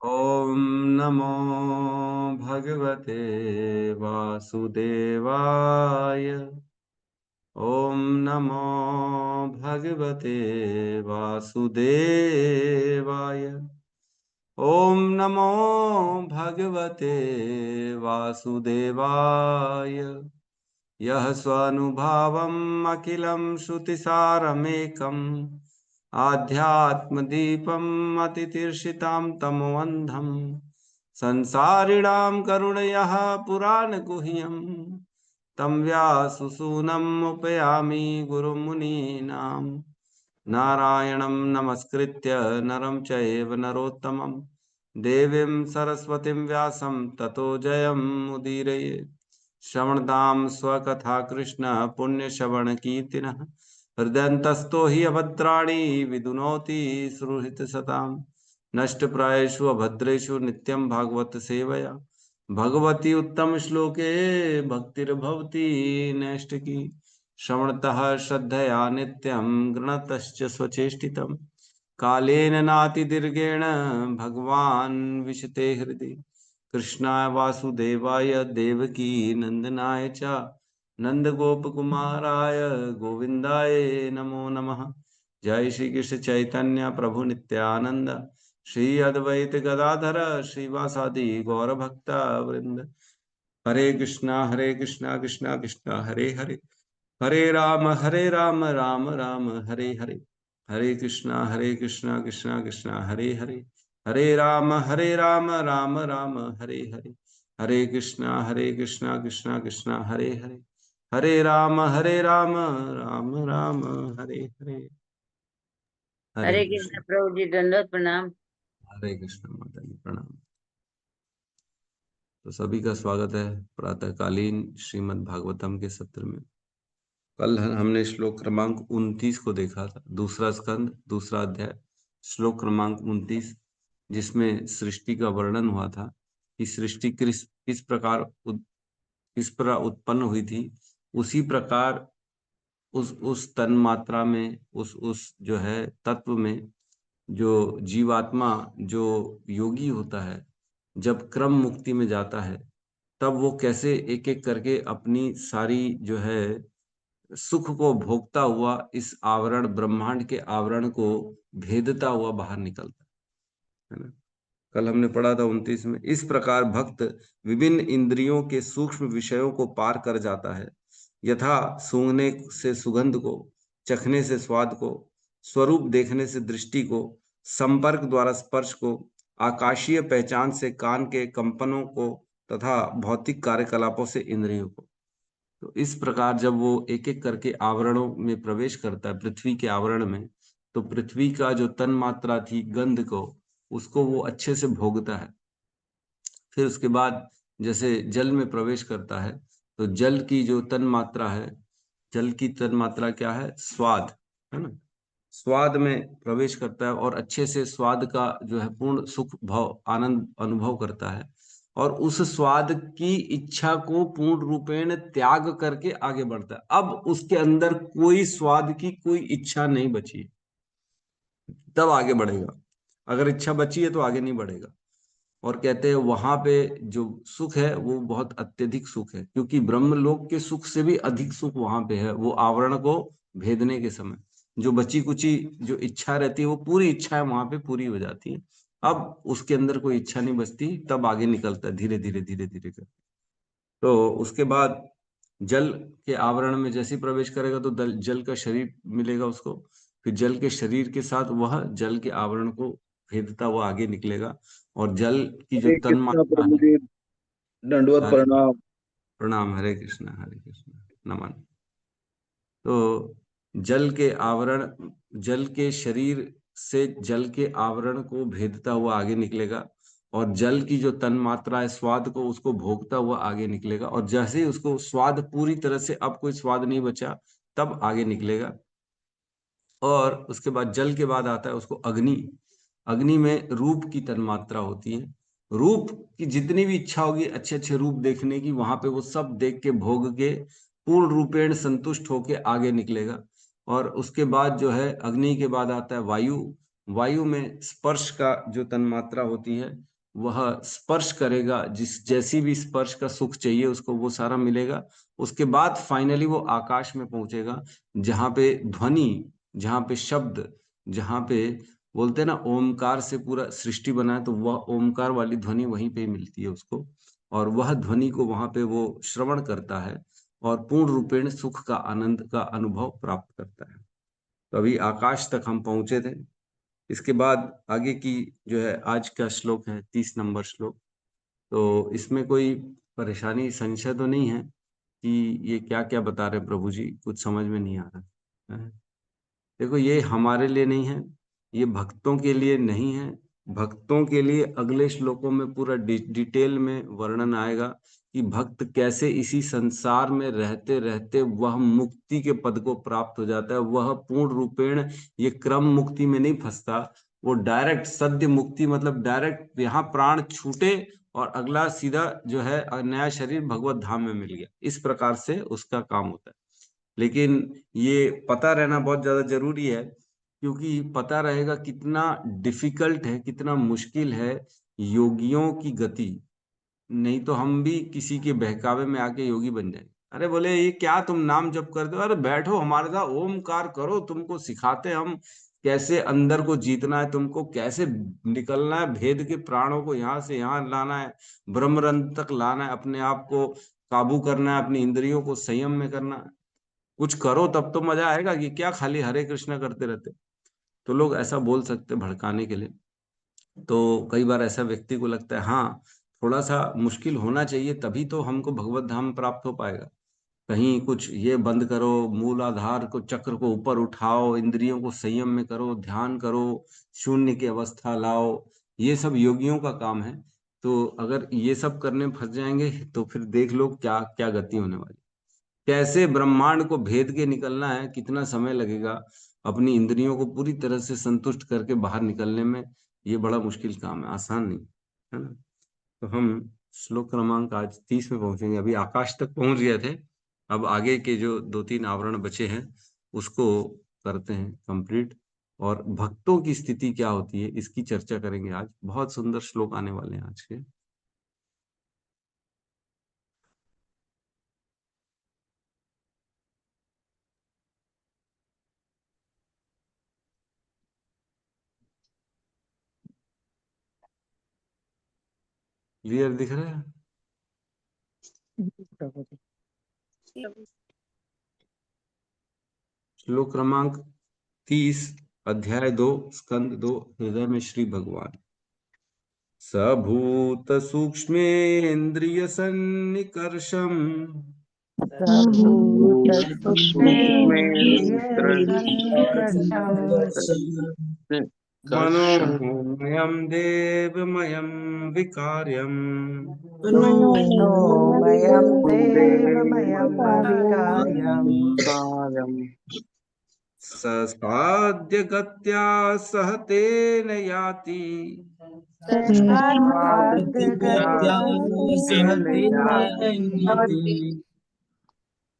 ॐ नमो भगवते वासुदेवाय। ॐ नमो भगवते वासुदेवाय। ॐ नमो भगवते वासुदेवाय। यः स्वानुभावम् अखिलं श्रुतिसारमेकम् आध्यात्मदीपम् अतितीर्षितां तमोऽन्धम् संसारिणां करुणयः पुराणगुह्यम् तं व्याससूनम् उपयामि गुरुमुनीनां। नारायणं नमस्कृत्य नरं चैव नरोत्तमं देवीं सरस्वतीं व्यासं ततो जयमुदीरयेत्। श्रवणदां स्वकथा कृष्ण पुण्यश्रवणकीर्तिनः हृदयन्तस्थो हि अभद्राणि विदुनोति सुहृत्सताम्। नष्टप्रायेषु अभद्रेषु नित्यं भागवत सेवया भगवती उत्तम श्लोके भक्तिर्भवति नैष्ठिकी। श्रवणतः श्रद्धया नित्यं गृणतश्च स्वचेष्टितम् कालेन नातिदीर्घेण भगवान् विशते हृदि। कृष्णाय वासुदेवाय देवकी नंदनाय च नंदगोपकुमाराय गोविंदाय नमो नमः। जय श्री कृष्ण चैतन्य प्रभु नित्यानंद श्री अद्वैत गदाधर श्रीवासादि गौर भक्त वृंद। हरे कृष्णा कृष्णा कृष्णा हरे हरे, हरे राम राम राम हरे हरे। हरे कृष्णा कृष्णा कृष्णा हरे हरे, हरे राम राम राम हरे हरे। हरे कृष्णा कृष्णा कृष्णा हरे हरे, हरे राम राम राम हरे हरे। हरे हरे कृष्ण। कृष्ण प्रभु जी, दंडवत प्रणाम। हरे कृष्ण माता जी प्रणाम। तो सभी का स्वागत है प्रातःकालीन श्रीमद् भागवतम के सत्र में। कल हमने श्लोक क्रमांक 29 को देखा था, दूसरा स्कंद दूसरा अध्याय श्लोक क्रमांक 29, जिसमें सृष्टि का वर्णन हुआ था कि सृष्टि किस प्रकार उत्पन्न हुई थी। उसी प्रकार उस तन मात्रा में उस जो है तत्व में जो जीवात्मा जो योगी होता है, जब क्रम मुक्ति में जाता है, तब वो कैसे एक एक करके अपनी सारी जो है सुख को भोगता हुआ इस आवरण ब्रह्मांड के आवरण को भेदता हुआ बाहर निकलता है ना। कल हमने पढ़ा था 29 में, इस प्रकार भक्त विभिन्न इंद्रियों के सूक्ष्म विषयों को पार कर जाता है, यथा सूंघने से सुगंध को, चखने से स्वाद को, स्वरूप देखने से दृष्टि को, संपर्क द्वारा स्पर्श को, आकाशीय पहचान से कान के कंपनों को तथा भौतिक कार्यकलापों से इंद्रियों को। तो इस प्रकार जब वो एक एक करके आवरणों में प्रवेश करता है, पृथ्वी के आवरण में, तो पृथ्वी का जो तन मात्रा थी गंध को, उसको वो अच्छे से भोगता है। फिर उसके बाद जैसे जल में प्रवेश करता है, तो जल की जो तन मात्रा है, जल की तन मात्रा क्या है? स्वाद, है ना। स्वाद में प्रवेश करता है और अच्छे से स्वाद का जो है पूर्ण सुख भाव आनंद अनुभव करता है, और उस स्वाद की इच्छा को पूर्ण रूपेण त्याग करके आगे बढ़ता है। अब उसके अंदर कोई स्वाद की कोई इच्छा नहीं बची, तब आगे बढ़ेगा। अगर इच्छा बची है तो आगे नहीं बढ़ेगा। और कहते हैं वहां पे जो सुख है वो बहुत अत्यधिक सुख है, क्योंकि ब्रह्मलोक के सुख से भी अधिक सुख वहां पे है। वो आवरण को भेदने के समय जो बची कुची जो इच्छा रहती है, वो पूरी इच्छाएं वहां पे पूरी हो जाती है। अब उसके अंदर कोई इच्छा नहीं बचती, तब आगे निकलता है धीरे धीरे धीरे धीरे कर। तो उसके बाद जल के आवरण में जैसे ही प्रवेश करेगा तो जल का शरीर मिलेगा उसको। फिर जल के शरीर के साथ वह जल के आवरण को भेदता हुआ आगे निकलेगा। और जल की जो हरे तन कृष्णा मात्रा प्रभु है, जी, दंडवत हरे प्रणाम। प्रणाम, हरे कृष्ण नमन। तो जल के आवरण, जल के शरीर से जल के आवरण को भेदता हुआ आगे निकलेगा, और जल की जो तन मात्रा है स्वाद को, उसको भोगता हुआ आगे निकलेगा। और जैसे ही उसको स्वाद पूरी तरह से अब कोई स्वाद नहीं बचा, तब आगे निकलेगा। और उसके बाद जल के बाद आता है उसको अग्नि। अग्नि में रूप की तन्मात्रा होती है। रूप की जितनी भी इच्छा होगी अच्छे अच्छे रूप देखने की, वहां पे वो सब देख के भोग के पूर्ण रूपेण संतुष्ट होके आगे निकलेगा। और उसके बाद जो है अग्नि के बाद आता है वायु। वायु में स्पर्श का जो तन्मात्रा होती है, वह स्पर्श करेगा, जिस जैसी भी स्पर्श का सुख चाहिए उसको वो सारा मिलेगा। उसके बाद फाइनली वो आकाश में पहुंचेगा, जहां पे ध्वनि, जहां पे शब्द, जहां पे बोलते हैं ना ओमकार से पूरा सृष्टि बना है, तो वह ओमकार वाली ध्वनि वहीं पे ही मिलती है उसको। और वह ध्वनि को वहां पे वो श्रवण करता है और पूर्ण रूपेण सुख का आनंद का अनुभव प्राप्त करता है। तो अभी आकाश तक हम पहुंचे थे। इसके बाद आगे की जो है आज का श्लोक है 30 नंबर श्लोक। तो इसमें कोई परेशानी संशय तो नहीं है कि ये क्या क्या बता रहे प्रभु जी, कुछ समझ में नहीं आ रहा है। देखो ये हमारे लिए नहीं है, ये भक्तों के लिए नहीं है। भक्तों के लिए अगले श्लोकों में पूरा डिटेल में वर्णन आएगा कि भक्त कैसे इसी संसार में रहते रहते वह मुक्ति के पद को प्राप्त हो जाता है। वह पूर्ण रूपेण ये क्रम मुक्ति में नहीं फंसता, वो डायरेक्ट सद्य मुक्ति, मतलब डायरेक्ट यहाँ प्राण छूटे और अगला सीधा जो है नया शरीर भगवत धाम में मिल गया, इस प्रकार से उसका काम होता है। लेकिन ये पता रहना बहुत ज्यादा जरूरी है, क्योंकि पता रहेगा कितना डिफिकल्ट है, कितना मुश्किल है योगियों की गति। नहीं तो हम भी किसी के बहकावे में आके योगी बन जाए। अरे बोले ये क्या तुम नाम जप कर दो, अरे बैठो हमारे साथ ओमकार करो, तुमको सिखाते हैं हम कैसे अंदर को जीतना है, तुमको कैसे निकलना है, भेद के प्राणों को यहाँ से यहाँ लाना है, ब्रह्मरंध्र तक लाना है, अपने आप को काबू करना है, अपनी इंद्रियों को संयम में करना है। कुछ करो तब तो मजा आएगा, कि क्या खाली हरे कृष्णा करते रहते। तो लोग ऐसा बोल सकते भड़काने के लिए। तो कई बार ऐसा व्यक्ति को लगता है हाँ थोड़ा सा मुश्किल होना चाहिए, तभी तो हमको भगवत धाम प्राप्त हो पाएगा। कहीं कुछ ये बंद करो, मूल आधार को चक्र को ऊपर उठाओ, इंद्रियों को संयम में करो, ध्यान करो, शून्य की अवस्था लाओ, ये सब योगियों का काम है। तो अगर ये सब करने फंस जाएंगे तो फिर देख लो क्या क्या गति होने वाली। कैसे ब्रह्मांड को भेद के निकलना है, कितना समय लगेगा अपनी इंद्रियों को पूरी तरह से संतुष्ट करके बाहर निकलने में। ये बड़ा मुश्किल काम है, आसान नहीं है ना। तो हम श्लोक क्रमांक आज 30 में पहुंचेंगे। अभी आकाश तक पहुंच गए थे, अब आगे के जो 2-3 आवरण बचे हैं उसको करते हैं कंप्लीट। और भक्तों की स्थिति क्या होती है इसकी चर्चा करेंगे आज। बहुत सुंदर श्लोक आने वाले हैं आज के। क्लियर दिख रहा है? श्लोक क्रमांक 30, अध्याय 2, स्कंद 2, हृदय में श्री भगवान। सभूत सूक्ष्मेन्द्रिय सन्निकर्षम मनोमयं देवमयं विकार्यम् मनोमयं देवमयं विकार्यम् ससाद्य गत्या सह तेन याति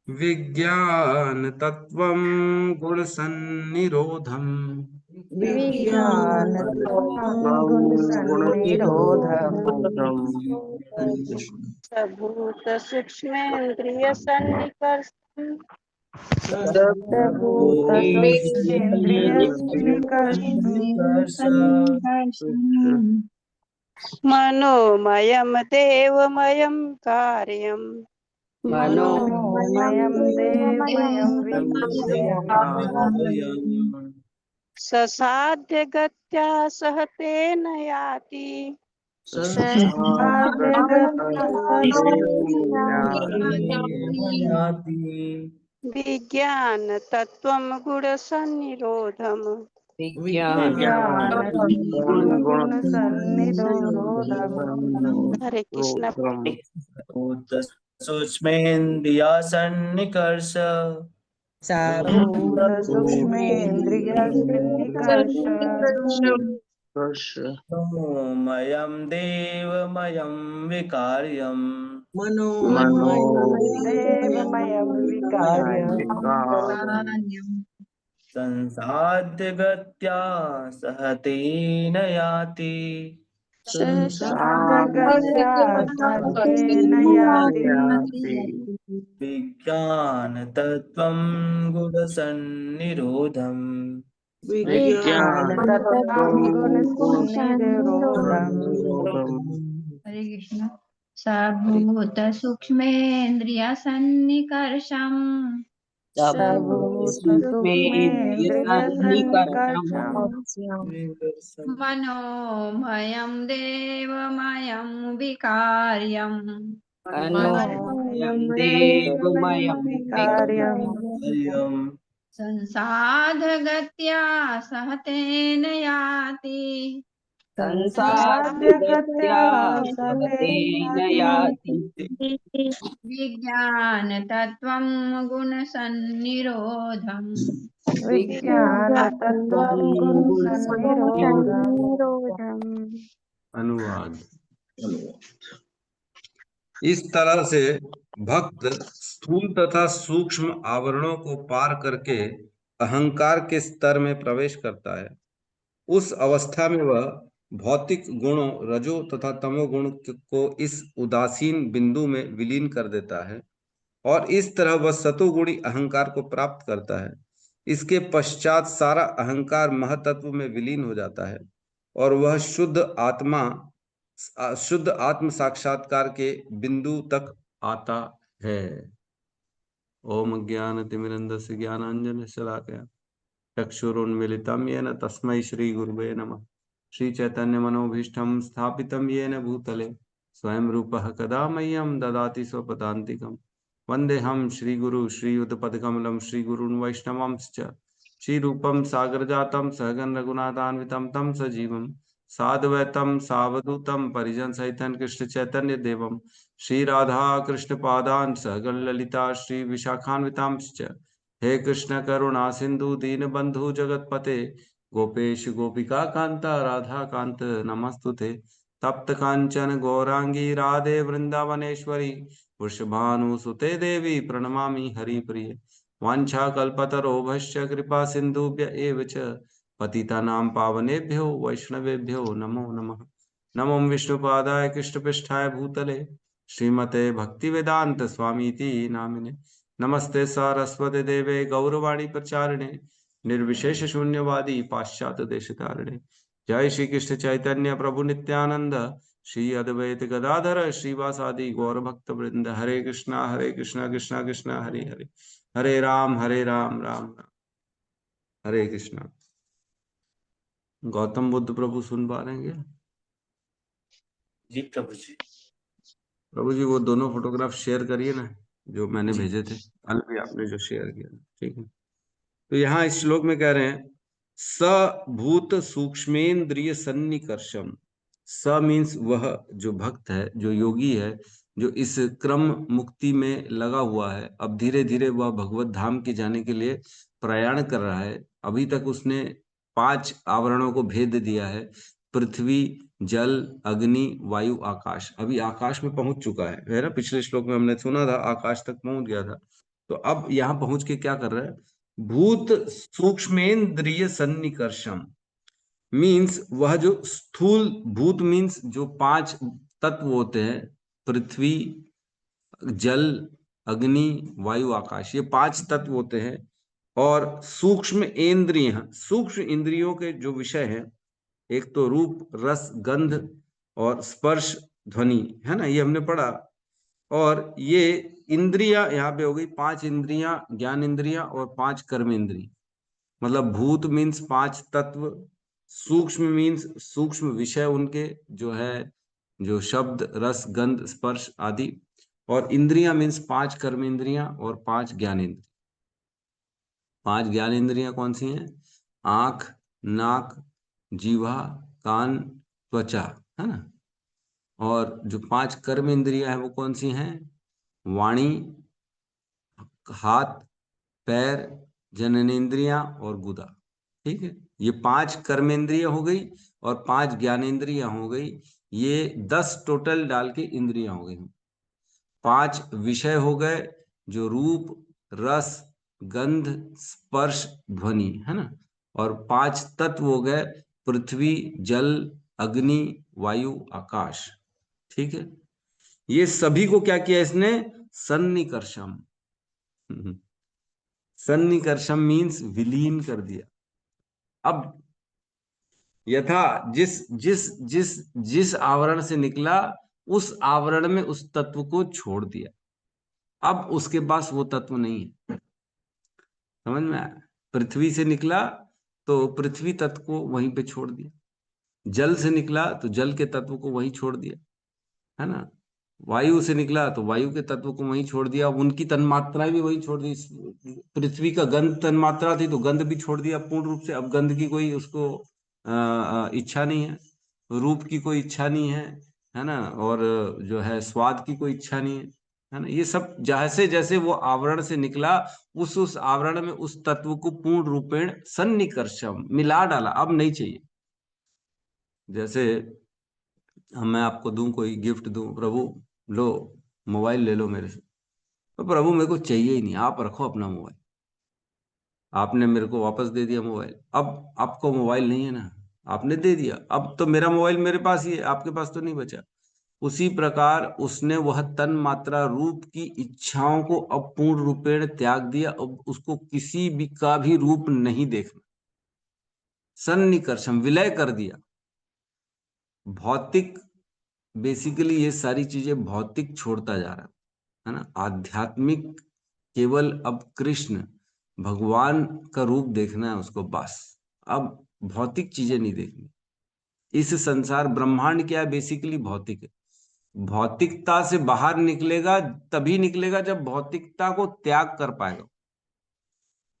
विज्ञान तत्त्वं गुणसन्निरोधम् भूत सूक्ष्मेन्द्रिय सन्निकर्षम् मनोमयं देवमयं कार्यम् मनोमयं देवमयं विकार्यम् ससाध्य गत्या सह तेन याति विज्ञान तत्त्वं गुणसन्निरोधम्। हरे कृष्ण। सूक्ष्मेन्द्रिया सन्निकर्ष मनोमयं देवमयं विकार्यम् संसाध्य गत्या सह तेन याति साधगत्या सहतेन याति विज्ञानतत्त्वं गुणसन्निरोधम् विज्ञानतत्त्वं गुणसन्निरोधम्। हरे कृष्ण। सबूत सूक्ष्मेन्द्रिय सन्निकर्षम् सबूत सूक्ष्मेन्द्रिय सन्निकर्षम् मनोमयं देवमयं विकार्यम् मनोमयं देवमयं विकार्यम् संसाधगत्या सहतेन याति संसाध्यगत्या सहतेन याति विज्ञानतत्त्वं गुणसन्निरोधम् विज्ञानतत्त्वं गुणसन्निरोधम्। अनुवाद। इस तरह से भक्त स्थूल तथा सूक्ष्म आवरणों को पार करके अहंकार के स्तर में प्रवेश करता है। उस अवस्था में वह भौतिक गुणों रजो तथा तमो गुण को इस उदासीन बिंदु में विलीन कर देता है और इस तरह वह सतोगुणी अहंकार को प्राप्त करता है। इसके पश्चात सारा अहंकार महतत्व में विलीन हो जाता है और वह शुद्ध आत्म साक्षात्कार के बिंदु तक आता है। ओम ज्ञानतिमिरन्धस्य ज्ञानाञ्जनशलाकया चक्षुरुन्मीलितं येन तस्मै श्रीगुरुवे नमः। श्रीचैतन्यमनोभीष्टं स्थापितं येन भूतले स्वयं रूपः कदा मह्यं ददाति स्वपदान्तिकम्। वन्देऽहं श्रीगुरु श्रीयुतपदकमलं श्रीगुरून् वैष्णवांश्च श्रीरूपं सागरजातं सहगण रघुनाथान्वितं तं सजीवं साद्वैतं सावधूतं परिजन सहितं कृष्ण चैतन्य देवं श्री राधा कृष्ण पादान् सहगण ललिता श्री विशाखान्वितांश्च। हे कृष्ण करुणा सिंधु दीन बंधु जगतपते गोपेश गोपिका कांता राधा कांत नमस्तुते। तप्त कांचन गौरांगी राधे वृंदावनेश्वरी वृषभानुसुते देवी प्रणमामि हरिप्रिये। वाञ्छाकल्पतरोभश्च कृपा सिन्धुभ्य एव च पतितानां पावनेभ्यो वैष्णवेभ्यो नमो नमः। नमो विष्णुपादाय कृष्णपृष्ठाय भूतले श्रीमते भक्तिवेदांत स्वामीति नामिने। नमस्ते सारस्वते देवे गौरवाणी प्रचारिणे निर्विशेष शून्यवादी पाश्चात्य देशतारिणे। जय श्री कृष्ण चैतन्य प्रभु नित्यानंद श्री अद्वैत गदाधर श्रीवासादि गौर भक्त वृंद। हरे कृष्णा कृष्णा कृष्णा हरे हरे, हरे राम राम राम हरे कृष्णा। गौतम बुद्ध प्रभु सुन पा रहे हैं क्या? जी प्रभु जी। प्रभु जी वो दोनों फोटोग्राफ शेयर करिए ना जो मैंने जी। भेजे थे, कल भी आपने जो शेयर किया, ठीक है। तो यहाँ इस श्लोक में कह रहे हैं स भूत सूक्ष्मेन्द्रिय सन्निकर्षम। स मीन्स वह जो भक्त है, जो योगी है, जो इस क्रम मुक्ति में लगा हुआ है। अब धीरे धीरे वह भगवत धाम के जाने के लिए प्रयाण कर रहा है। अभी तक उसने 5 आवरणों को भेद दिया है, पृथ्वी जल अग्नि वायु आकाश। अभी आकाश में पहुंच चुका है ना। पिछले श्लोक में हमने सुना था आकाश तक पहुंच गया था। तो अब यहाँ पहुंच के क्या कर रहा है? भूत सूक्ष्मेन्द्रिय सन्निकर्षम मीन्स वह जो स्थूल, भूत मीन्स जो 5 तत्व होते हैं, पृथ्वी जल अग्नि वायु आकाश, ये 5 तत्व होते हैं। और सूक्ष्म इंद्रियों के जो विषय हैं, एक तो रूप रस गंध और स्पर्श ध्वनि, है ना, ये हमने पढ़ा। और ये इंद्रियां यहाँ पे हो गई 5 इंद्रियां, ज्ञान इंद्रियां और 5 कर्म इंद्रिय। मतलब भूत मीन्स 5 तत्व, सूक्ष्म मीन्स सूक्ष्म विषय उनके जो है, जो शब्द रस गंध स्पर्श आदि, और इंद्रियां मीन्स 5 कर्म इंद्रियां और 5 ज्ञान इंद्रिय। 5 ज्ञान इंद्रियां कौन सी हैं? आंख, नाक, जीवा, कान, त्वचा, है ना। और जो 5 कर्म इंद्रियां हैं वो कौन सी हैं? वाणी, हाथ पैर, जननेन्द्रियां और गुदा। ठीक है, ये 5 कर्मेंद्रिय हो गई और 5 ज्ञानेन्द्रियां हो गई। ये 10 टोटल डाल के इंद्रियां हो गई। 5 विषय हो गए जो रूप रस गंध स्पर्श ध्वनि, है ना। और 5 तत्व हो गए पृथ्वी जल अग्नि, वायु, आकाश। ठीक है, ये सभी को क्या किया इसने? सन्निकर्षम। सन्निकर्षम मीन्स विलीन कर दिया। अब यथा जिस जिस जिस जिस आवरण से निकला उस आवरण में उस तत्व को छोड़ दिया, अब उसके पास वो तत्व नहीं है। समझ में आया? पृथ्वी से निकला तो पृथ्वी तत्व को वहीं पे छोड़ दिया, जल से निकला तो जल के तत्व को वहीं छोड़ दिया, है ना? वायु से निकला तो वायु के तत्व को वहीं छोड़ दिया, उनकी तन्मात्राएं भी वहीं छोड़ दी। पृथ्वी का गंध तन्मात्रा थी तो गंध भी छोड़ दिया पूर्ण रूप से। अब गंध की कोई उसको इच्छा नहीं है, रूप की कोई इच्छा नहीं है ना? और जो है स्वाद की कोई इच्छा नहीं है ना? ये सब जैसे जैसे वो आवरण से निकला उस आवरण में उस तत्व को पूर्ण रूपेण सन्निकर्षम मिला डाला, अब नहीं चाहिए। जैसे मैं आपको दूं, कोई गिफ्ट दूं, प्रभु लो मोबाइल ले लो मेरे से, तो प्रभु मेरे को चाहिए ही नहीं, आप रखो अपना मोबाइल। आपने मेरे को वापस दे दिया मोबाइल, अब आपको मोबाइल नहीं है ना, आपने दे दिया, अब तो मेरा मोबाइल मेरे पास ही है, आपके पास तो नहीं बचा। उसी प्रकार उसने वह तन मात्रा रूप की इच्छाओं को अब पूर्ण रूपेण त्याग दिया, अब उसको किसी भी का भी रूप नहीं देखना, सन्निकर्षम विलय कर दिया। भौतिक, बेसिकली ये सारी चीजें भौतिक छोड़ता जा रहा है ना? आध्यात्मिक केवल अब कृष्ण भगवान का रूप देखना है उसको, बस। अब भौतिक चीजें नहीं देखनी। इस संसार ब्रह्मांड क्या है? बेसिकली भौतिक है। भौतिकता से बाहर निकलेगा तभी निकलेगा जब भौतिकता को त्याग कर पाएगा।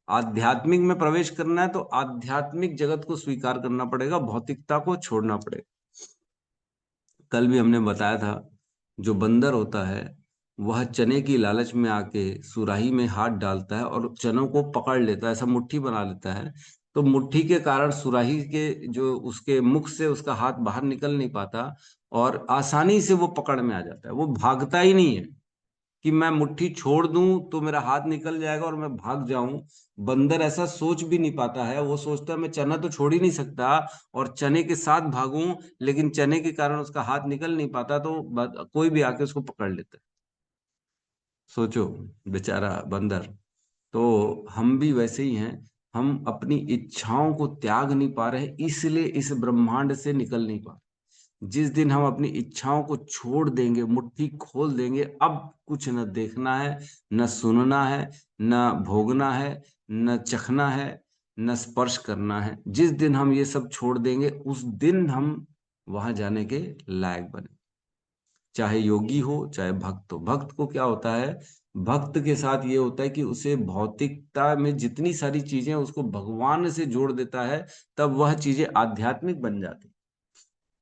आध्यात्मिक में प्रवेश करना है तो आध्यात्मिक जगत को स्वीकार करना पड़ेगा, भौतिकता को छोड़ना पड़ेगा। कल भी हमने बताया था, जो बंदर होता है वह चने की लालच में आके सुराही में हाथ डालता है और चनों को पकड़ लेता है, ऐसा मुट्ठी बना लेता है। तो मुट्ठी के कारण सुराही के जो उसके मुख से उसका हाथ बाहर निकल नहीं पाता और आसानी से वो पकड़ में आ जाता है। वो भागता ही नहीं है कि मैं मुट्ठी छोड़ दूं तो मेरा हाथ निकल जाएगा और मैं भाग जाऊं। बंदर ऐसा सोच भी नहीं पाता है, वो सोचता है मैं चना तो छोड़ ही नहीं सकता और चने के साथ भागूं, लेकिन चने के कारण उसका हाथ निकल नहीं पाता तो कोई भी आके उसको पकड़ लेता है। सोचो, बेचारा बंदर। तो हम भी वैसे ही हैं, हम अपनी इच्छाओं को त्याग नहीं पा रहे, इसलिए इस ब्रह्मांड से निकल नहीं पा रहे। जिस दिन हम अपनी इच्छाओं को छोड़ देंगे, मुट्ठी खोल देंगे, अब कुछ न देखना है, न सुनना है, न भोगना है, न चखना है, न स्पर्श करना है। जिस दिन हम ये सब छोड़ देंगे उस दिन हम वहां जाने के लायक बने। चाहे योगी हो चाहे भक्त हो। भक्त को क्या होता है? भक्त के साथ ये होता है कि उसे भौतिकता में जितनी सारी चीजें उसको भगवान से जोड़ देता है, तब वह चीजें आध्यात्मिक बन जाती।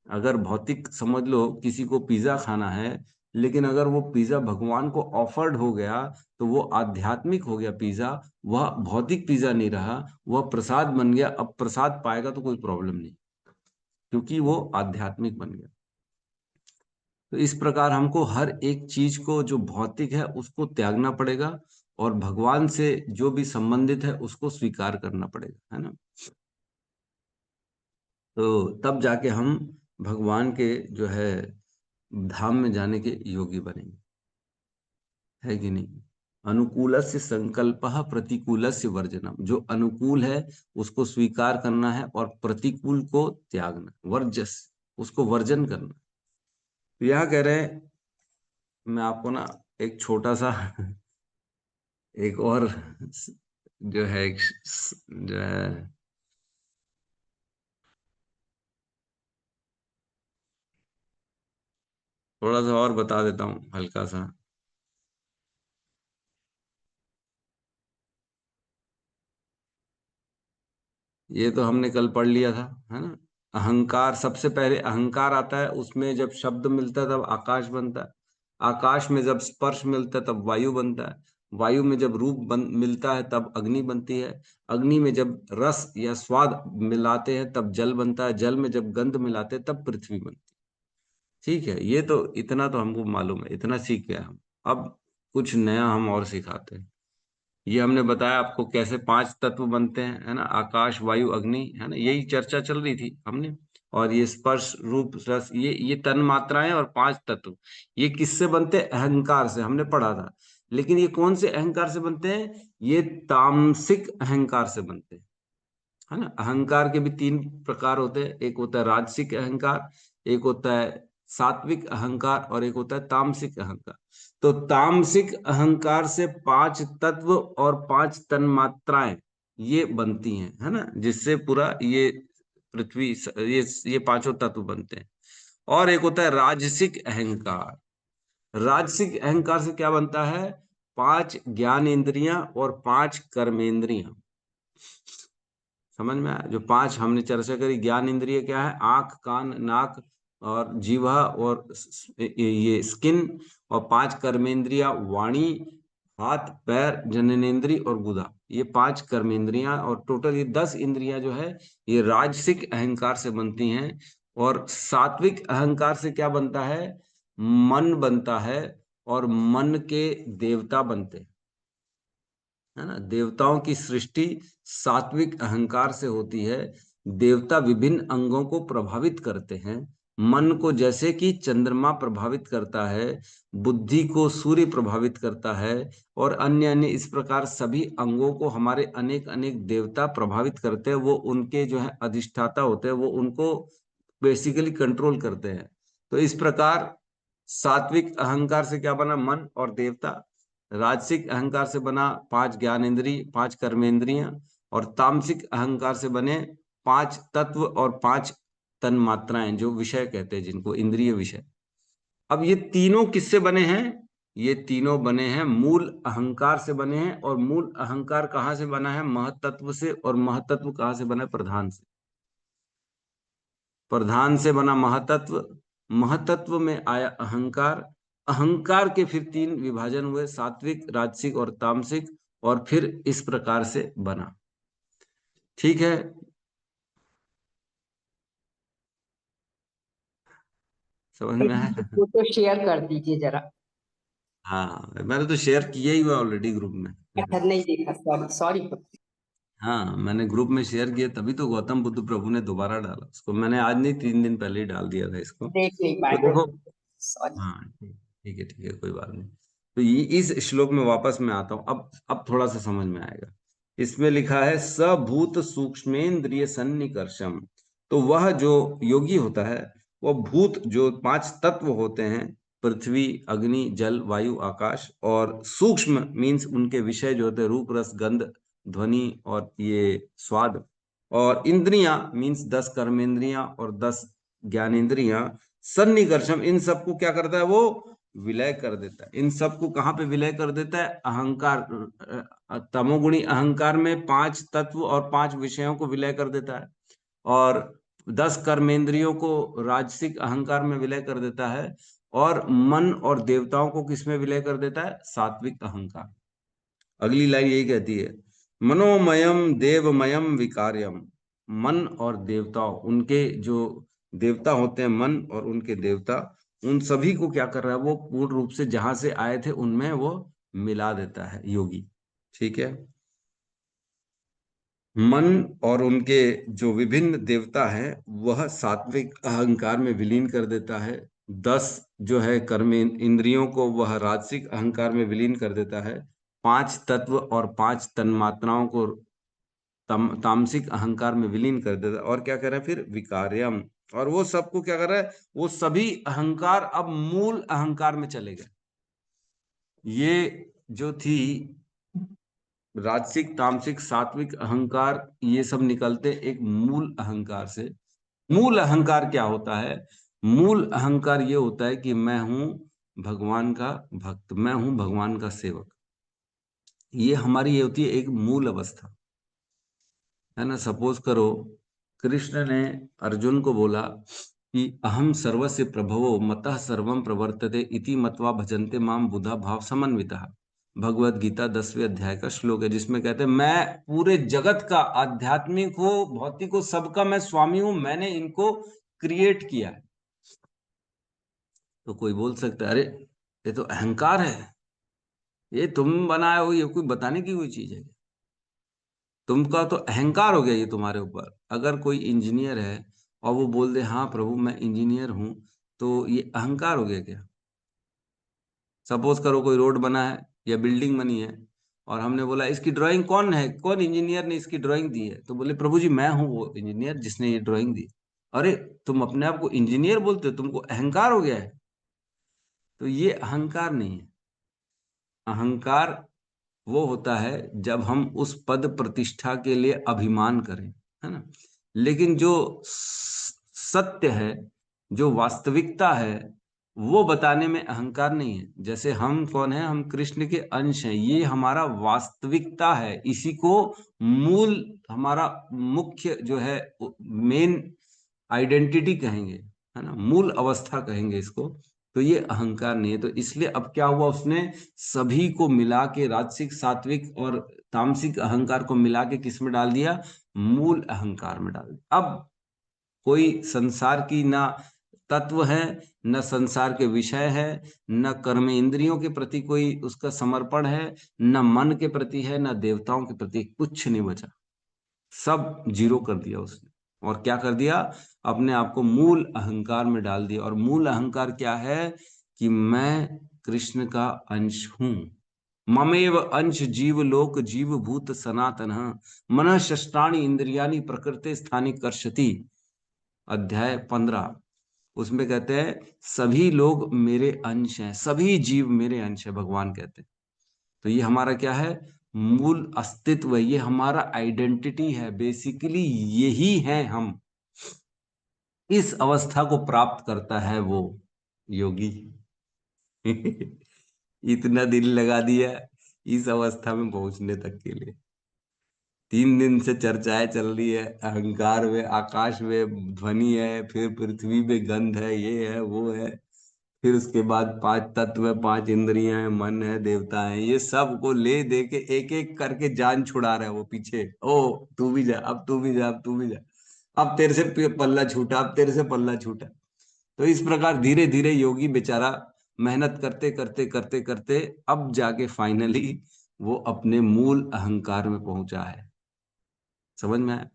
अगर भौतिक समझ लो, किसी को पिज्जा खाना है, लेकिन अगर वो पिज्जा भगवान को ऑफर्ड हो गया तो वो आध्यात्मिक हो गया पिज्जा, वह भौतिक पिज्जा नहीं रहा, वह प्रसाद बन गया। अब प्रसाद पाएगा तो कोई प्रॉब्लम नहीं, क्योंकि वो आध्यात्मिक बन गया। तो इस प्रकार हमको हर एक चीज को जो भौतिक है उसको त्यागना पड़ेगा और भगवान से जो भी संबंधित है उसको स्वीकार करना पड़ेगा, है ना? तो तब जाके हम भगवान के जो है धाम में जाने के योगी बनेंगे, है कि नहीं? अनुकूलस्य संकल्पः प्रतिकूलस्य वर्जनम। जो अनुकूल है उसको स्वीकार करना है और प्रतिकूल को त्यागना, वर्जस, उसको वर्जन करना। तो यह कह रहे हैं, मैं आपको ना एक छोटा सा एक और जो है जो है थोड़ा सा और बता देता हूँ, हल्का सा। ये तो हमने कल पढ़ लिया था, है ना? अहंकार, सबसे पहले अहंकार आता है, उसमें जब शब्द मिलता है तब आकाश बनता है, आकाश में जब स्पर्श मिलता है तब वायु बनता है, वायु में जब रूप मिलता है तब अग्नि बनती है, अग्नि में जब रस या स्वाद मिलाते हैं तब जल बनता है, जल में जब गंध मिलाते हैं तब पृथ्वी बनती है। ठीक है, ये तो इतना तो हमको मालूम है, इतना सीख गया हम। अब कुछ नया हम और सिखाते हैं। ये हमने बताया आपको कैसे 5 तत्व बनते हैं, है ना? आकाश, वायु, अग्नि, है ना? यही चर्चा चल रही थी हमने। और ये स्पर्श रूप रस, ये तन मात्राएं और 5 तत्व, ये किससे बनते हैं? अहंकार से, हमने पढ़ा था। लेकिन ये कौन से अहंकार से बनते हैं? ये तामसिक अहंकार से बनते हैं, है ना। अहंकार के भी 3 प्रकार होते हैं, एक होता है राजसिक अहंकार, एक होता है सात्विक अहंकार, और एक होता है तामसिक अहंकार। तो तामसिक अहंकार से 5 तत्व और 5 तन्मात्राएं ये बनती हैं, है ना, जिससे पूरा ये पृथ्वी, ये पांचों तत्व बनते हैं। और एक होता है राजसिक अहंकार। राजसिक अहंकार से क्या बनता है? 5 ज्ञान इंद्रियां और 5 कर्मेंद्रियां। समझ में आया? जो 5 हमने चर्चा करी, ज्ञान इंद्रिय क्या है? आंख, कान, नाक और जीवा और ये स्किन। और 5 कर्मेंद्रिया, वाणी, हाथ, पैर, जननेन्द्रिय और गुदा। ये 5 कर्मेंद्रियां, और टोटल ये 10 इंद्रियां जो है ये राजसिक अहंकार से बनती हैं। और सात्विक अहंकार से क्या बनता है? मन बनता है, और मन के देवता बनते हैं, है ना। देवताओं की सृष्टि सात्विक अहंकार से होती है। देवता विभिन्न अंगों को प्रभावित करते हैं। मन को जैसे कि चंद्रमा प्रभावित करता है, बुद्धि को सूर्य प्रभावित करता है, और अन्य अन्य इस प्रकार सभी अंगों को हमारे अनेक अनेक देवता प्रभावित करते हैं। वो उनके जो है अधिष्ठाता होते हैं, वो उनको बेसिकली कंट्रोल करते हैं। तो इस प्रकार सात्विक अहंकार से क्या बना? मन और देवता। राजसिक अहंकार से बना 5 ज्ञानेंद्रिय, 5 कर्मेंद्रियां। और तामसिक अहंकार से बने 5 तत्व और 5 तन मात्राएं, जो विषय कहते हैं जिनको, इंद्रिय विषय। अब ये तीनों किससे बने हैं? ये तीनों बने हैं मूल अहंकार से बने हैं। और मूल अहंकार कहाँ से बना है? महतत्व से। और महतत्व कहाँ से बना है? प्रधान से। प्रधान से बना महतत्व, महतत्व में आया अहंकार, अहंकार के फिर 3 विभाजन हुए, सात्विक, राजसिक और तामसिक, और फिर इस प्रकार से बना। ठीक है, समझ में आया? वो तो शेयर कर दीजिए जरा। हाँ, मैंने तो शेयर किया ही हुआ ऑलरेडी ग्रुप में। अच्छा, नहीं देखा, सॉरी सॉरी। हाँ, मैंने ग्रुप में शेयर किया, तभी तो गौतम बुद्ध प्रभु ने दोबारा डाला उसको। मैंने आज नहीं, 3 दिन पहले ही डाल दिया था इसको। देख नहीं तो पाए। देखो, सॉरी। हाँ ठीक है, कोई बात नहीं। तो ये इस श्लोक में वापस मैं आता हूं। अब थोड़ा सा समझ में आएगा। इसमें लिखा है सभूत सूक्ष्मेंद्रिय सन्निकर्षम। तो वह जो योगी होता है, वह भूत, जो 5 तत्व होते हैं, पृथ्वी, अग्नि, जल, वायु, आकाश, और सूक्ष्म मीन्स उनके विषय जो होते हैं, रूप, रस, गंध, ध्वनि और ये स्वाद, और इंद्रियां मीन्स 10 कर्मेंद्रियां और 10 ज्ञानेंद्रियां, सन्निकर्षम, इन सबको क्या करता है? वो विलय कर देता है। इन सबको कहाँ पे विलय कर देता है? अहंकार, तमोगुणी अहंकार में 5 तत्व और 5 विषयों को विलय कर देता है। और 10 कर्मेंद्रियों को राजसिक अहंकार में विलय कर देता है। और मन और देवताओं को किसमें विलय कर देता है? सात्विक अहंकार। अगली लाइन यही कहती है, मनोमयम देवमयम विकार्यम। मन और देवताओं, उनके जो देवता होते हैं, मन और उनके देवता, उन सभी को क्या कर रहा है? वो पूर्ण रूप से जहां से आए थे उनमें वो मिला देता है योगी। ठीक है, मन और उनके जो विभिन्न देवता हैं वह सात्विक अहंकार में विलीन कर देता है। 10 जो है कर्म इंद्रियों को वह राजसिक अहंकार में विलीन कर देता है। 5 तत्व और 5 तन्मात्राओं को तामसिक अहंकार में विलीन कर देता है। और क्या कर रहा है फिर? विकार्यम। और वो सबको क्या कर रहा है? वो सभी अहंकार अब मूल अहंकार में चले गए। ये जो थी राजसिक, तामसिक, सात्विक अहंकार, ये सब निकलते एक मूल अहंकार से। मूल अहंकार क्या होता है? मूल अहंकार ये होता है कि मैं हूं भगवान का भक्त, मैं हूं भगवान का सेवक। ये हमारी ये होती है एक मूल अवस्था, है ना। सपोज करो कृष्ण ने अर्जुन को बोला कि अहम सर्वस्य प्रभवो मतः सर्वम प्रवर्तते इति मत्वा भजन्ते माम बुधा भाव समन्वितः। भगवत गीता 10वें अध्याय का श्लोक है, जिसमें कहते हैं मैं पूरे जगत का, आध्यात्मिक हो भौतिक हो, सबका मैं स्वामी हूं, मैंने इनको क्रिएट किया है। तो कोई बोल सकता है अरे ये तो अहंकार है, ये तुम बनाए हो, ये कोई बताने की कोई चीज है? तुमका तो अहंकार हो गया ये तुम्हारे ऊपर। अगर कोई इंजीनियर है और वो बोल दे हाँ प्रभु मैं इंजीनियर हूं, तो ये अहंकार हो गया क्या? सपोज करो कोई रोड बना है या बिल्डिंग बनी है, और हमने बोला इसकी ड्राइंग कौन है, कौन इंजीनियर ने इसकी ड्राइंग दी है? तो बोले प्रभु जी मैं हूँ वो इंजीनियर जिसने ये ड्राइंग दी। अरे तुम अपने आप को इंजीनियर बोलते हो, तुमको अहंकार हो गया है। तो ये अहंकार नहीं है। अहंकार वो होता है जब हम उस पद प्रतिष्ठा के लिए अभिमान करें, है ना। लेकिन जो सत्य है, जो वास्तविकता है, वो बताने में अहंकार नहीं है। जैसे हम कौन है, हम कृष्ण के अंश हैं, ये हमारा वास्तविकता है, इसी को मूल, हमारा मुख्य जो है मेन आइडेंटिटी कहेंगे, है ना, मूल अवस्था कहेंगे इसको। तो ये अहंकार नहीं है। तो इसलिए अब क्या हुआ, उसने सभी को मिला के, राजसिक सात्विक और तामसिक अहंकार को मिला के किस में डाल दिया, मूल अहंकार में डाल दिया। अब कोई संसार की ना तत्व है, न संसार के विषय है, न कर्म इंद्रियों के प्रति कोई उसका समर्पण है, न मन के प्रति है, न देवताओं के प्रति, कुछ नहीं बचा, सब जीरो कर दिया उसने। और क्या कर दिया, अपने आप को मूल अहंकार में डाल दिया। और मूल अहंकार क्या है कि मैं कृष्ण का अंश हूं। ममेव अंश जीव लोक जीव भूत सनातन मन शस्त्राणि इंद्रियाणि प्रकृति स्थानि कर्षति, अध्याय 15। उसमें कहते हैं सभी लोग मेरे अंश हैं, सभी जीव मेरे अंश है, भगवान कहते हैं। तो ये हमारा क्या है, मूल अस्तित्व है, ये हमारा आइडेंटिटी है, बेसिकली यही है हम। इस अवस्था को प्राप्त करता है वो योगी। इतना दिल लगा दिया इस अवस्था में पहुंचने तक के लिए। 3 दिन से चर्चाएं चल रही है, अहंकार में, आकाश में ध्वनि है, फिर पृथ्वी में गंध है, ये है वो है, फिर उसके बाद 5 तत्व है, 5 इंद्रियां हैं, मन है, देवता है, ये सब को ले दे के एक एक करके जान छुड़ा रहा है वो पीछे। ओ तू भी जा, अब तू भी जा, अब तू भी जा, अब तेरे से पल्ला छूटा, अब तेरे से पल्ला छूटा। तो इस प्रकार धीरे धीरे योगी बेचारा मेहनत करते करते करते करते अब जाके फाइनली वो अपने मूल अहंकार में पहुंचा है। समझ में आया?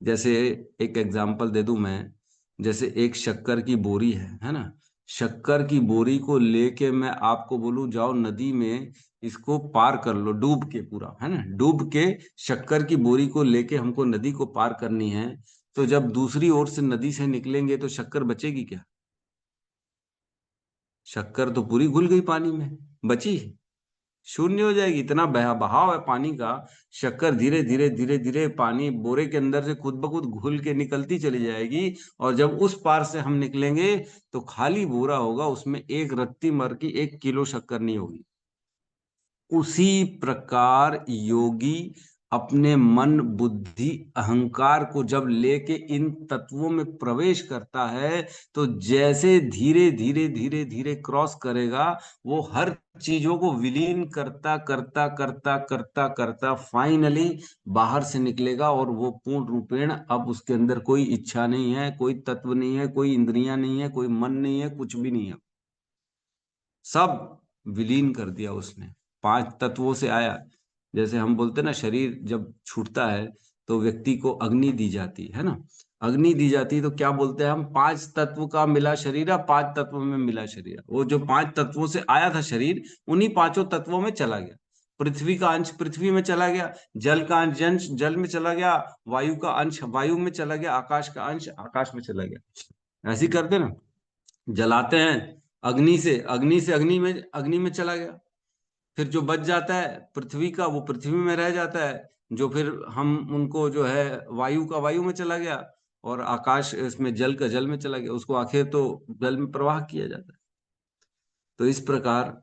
जैसे एक एग्जांपल दे दूं मैं, जैसे एक शक्कर की बोरी है ना, शक्कर की बोरी को लेके मैं आपको बोलूं जाओ नदी में इसको पार कर लो डूब के, पूरा है ना, डूब के शक्कर की बोरी को लेके हमको नदी को पार करनी है, तो जब दूसरी ओर से नदी से निकलेंगे तो शक्कर बचेगी क्या? शक्कर तो पूरी घुल गई पानी में, बची शून्य हो जाएगी। इतना बहाव है पानी का, शक्कर धीरे धीरे धीरे धीरे पानी बोरे के अंदर से खुद ब खुद घुल के निकलती चली जाएगी। और जब उस पार से हम निकलेंगे तो खाली बोरा होगा, उसमें एक रत्ती मर की 1 किलो शक्कर नहीं होगी। उसी प्रकार योगी अपने मन बुद्धि अहंकार को जब लेके इन तत्वों में प्रवेश करता है, तो जैसे धीरे धीरे धीरे धीरे क्रॉस करेगा, वो हर चीजों को विलीन करता करता करता करता करता फाइनली बाहर से निकलेगा। और वो पूर्ण रूपेण अब उसके अंदर कोई इच्छा नहीं है, कोई तत्व नहीं है, कोई इंद्रियां नहीं है, कोई मन नहीं है, कुछ भी नहीं है, सब विलीन कर दिया उसने। 5 तत्वों से आया। जैसे हम बोलते ना, शरीर जब छूटता है तो व्यक्ति को अग्नि दी जाती है ना, अग्नि दी जाती है तो क्या बोलते हैं हम, 5 तत्व का मिला शरीर, 5 तत्व में मिला शरीर। वो जो 5 तत्वों से आया था शरीर, उन्हीं 5 तत्वों में चला गया। पृथ्वी का अंश पृथ्वी में चला गया, जल का अंश जल में चला गया, वायु का अंश वायु में चला गया, आकाश का अंश आकाश में चला गया। ऐसे ही करते ना, जलाते हैं अग्नि से, अग्नि में चला गया। फिर जो बच जाता है पृथ्वी का, वो पृथ्वी में रह जाता है। जो फिर हम उनको जो है वायु का वायु में चला गया, और आकाश इसमें जल का जल में चला गया, उसको आखिर तो जल में प्रवाह किया जाता है। तो इस प्रकार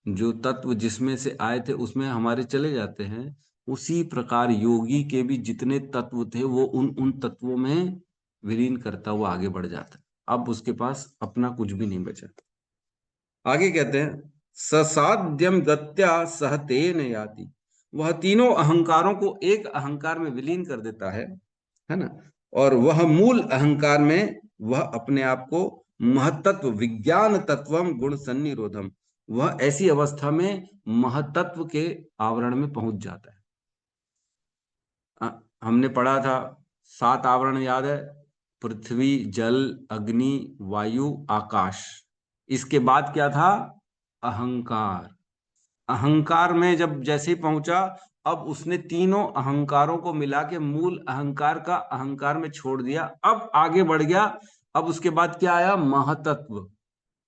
जो तत्व जिसमें से आए थे उसमें हमारे चले जाते हैं। उसी प्रकार योगी के भी जितने तत्व थे वो उन उन तत्वों में विलीन करता हुआ आगे बढ़ जाता है। अब उसके पास अपना कुछ भी नहीं बचा। आगे कहते हैं ससाध्यम गत्या सहतेन याति, वह तीनों अहंकारों को एक अहंकार में विलीन कर देता है ना। और वह मूल अहंकार में वह अपने आप को महतत्व विज्ञान तत्वम गुण सन्निरोधम, वह ऐसी अवस्था में महतत्व के आवरण में पहुंच जाता है। हमने पढ़ा था 7 आवरण, याद है? पृथ्वी, जल, अग्नि, वायु, आकाश। इसके बाद क्या था? अहंकार। अहंकार में जब जैसे ही पहुंचा, अब उसने तीनों अहंकारों को मिला के मूल अहंकार का अहंकार में छोड़ दिया, अब आगे बढ़ गया। अब उसके बाद क्या आया? महतत्व।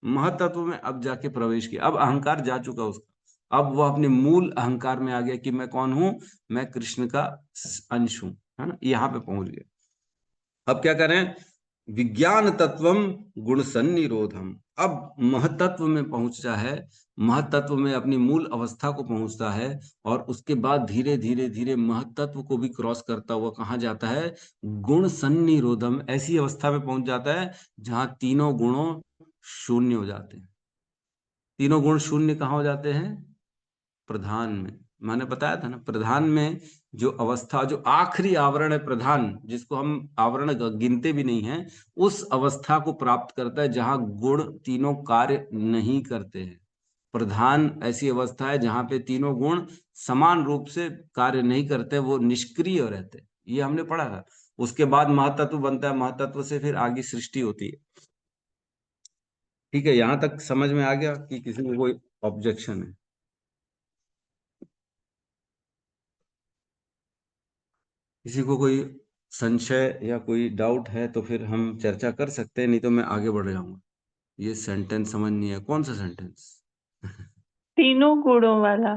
महतत्व में अब जाके प्रवेश किया, अब अहंकार जा चुका उसका, अब वह अपने मूल अहंकार में आ गया कि मैं कौन हूं? मैं कृष्ण का अंश हूं, है ना, यहाँ पे पहुंच गया। अब क्या करें? विज्ञान तत्वम गुण सन्निरोधम। अब महतत्व में पहुंचता है, महतत्व में अपनी मूल अवस्था को पहुंचता है, और उसके बाद धीरे धीरे धीरे महतत्व को भी क्रॉस करता हुआ कहाँ जाता है? गुण सन्निरोधम, ऐसी अवस्था में पहुंच जाता है जहां तीनों गुणों शून्य हो जाते हैं। तीनों गुण शून्य कहाँ हो जाते हैं? प्रधान में। मैंने बताया था ना, प्रधान में जो अवस्था, जो आखिरी आवरण है प्रधान, जिसको हम आवरण गिनते भी नहीं है, उस अवस्था को प्राप्त करता है जहां गुण तीनों कार्य नहीं करते हैं। प्रधान ऐसी अवस्था है जहां पे तीनों गुण समान रूप से कार्य नहीं करते, वो निष्क्रिय रहते, ये हमने पढ़ा था। उसके बाद महातत्व बनता है, महातत्व से फिर आगे सृष्टि होती है। ठीक है, यहां तक समझ में आ गया कि किसी को कोई ऑब्जेक्शन है? किसी को कोई संशय या कोई डाउट है तो फिर हम चर्चा कर सकते हैं, नहीं तो मैं आगे बढ़ जाऊंगा। ये सेंटेंस समझ नहीं है, कौन सा सेंटेंस? तीनों गुणों वाला।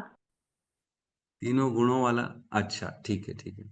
तीनों गुणों वाला। अच्छा, ठीक है ठीक है।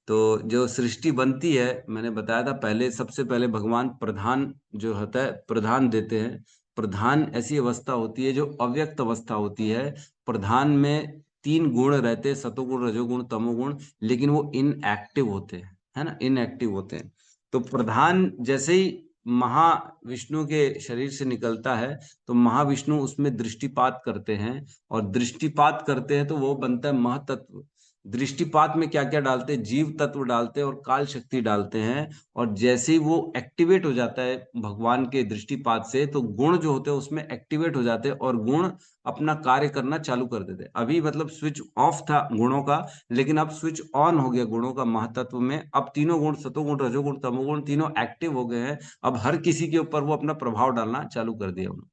तो जो सृष्टि बनती है, मैंने बताया था पहले, सबसे पहले भगवान प्रधान जो होता है, प्रधान देते हैं। प्रधान ऐसी अवस्था होती है जो अव्यक्त अवस्था होती है। प्रधान में तीन गुण रहते हैं, सतोगुण, रजोगुण, तमोगुण, लेकिन वो इनएक्टिव होते हैं, है ना, इनएक्टिव होते हैं। तो प्रधान जैसे ही महाविष्णु के शरीर से निकलता है, तो महाविष्णु उसमें दृष्टिपात करते हैं, और दृष्टिपात करते हैं तो वो बनता है महातत्व। दृष्टिपात में क्या क्या डालते हैं? जीव तत्व डालते हैं और काल शक्ति डालते हैं, और जैसे ही वो एक्टिवेट हो जाता है भगवान के दृष्टिपात से, तो गुण जो होते हैं उसमें एक्टिवेट हो जाते हैं और गुण अपना कार्य करना चालू कर देते हैं। अभी मतलब स्विच ऑफ था गुणों का, लेकिन अब स्विच ऑन हो गया गुणों का महातत्व में। अब तीनों गुण, सतोगुण, रजोगुण, तमोगुण, तीनों एक्टिव हो गए हैं। अब हर किसी के ऊपर वो अपना प्रभाव डालना चालू कर दिया उन्होंने।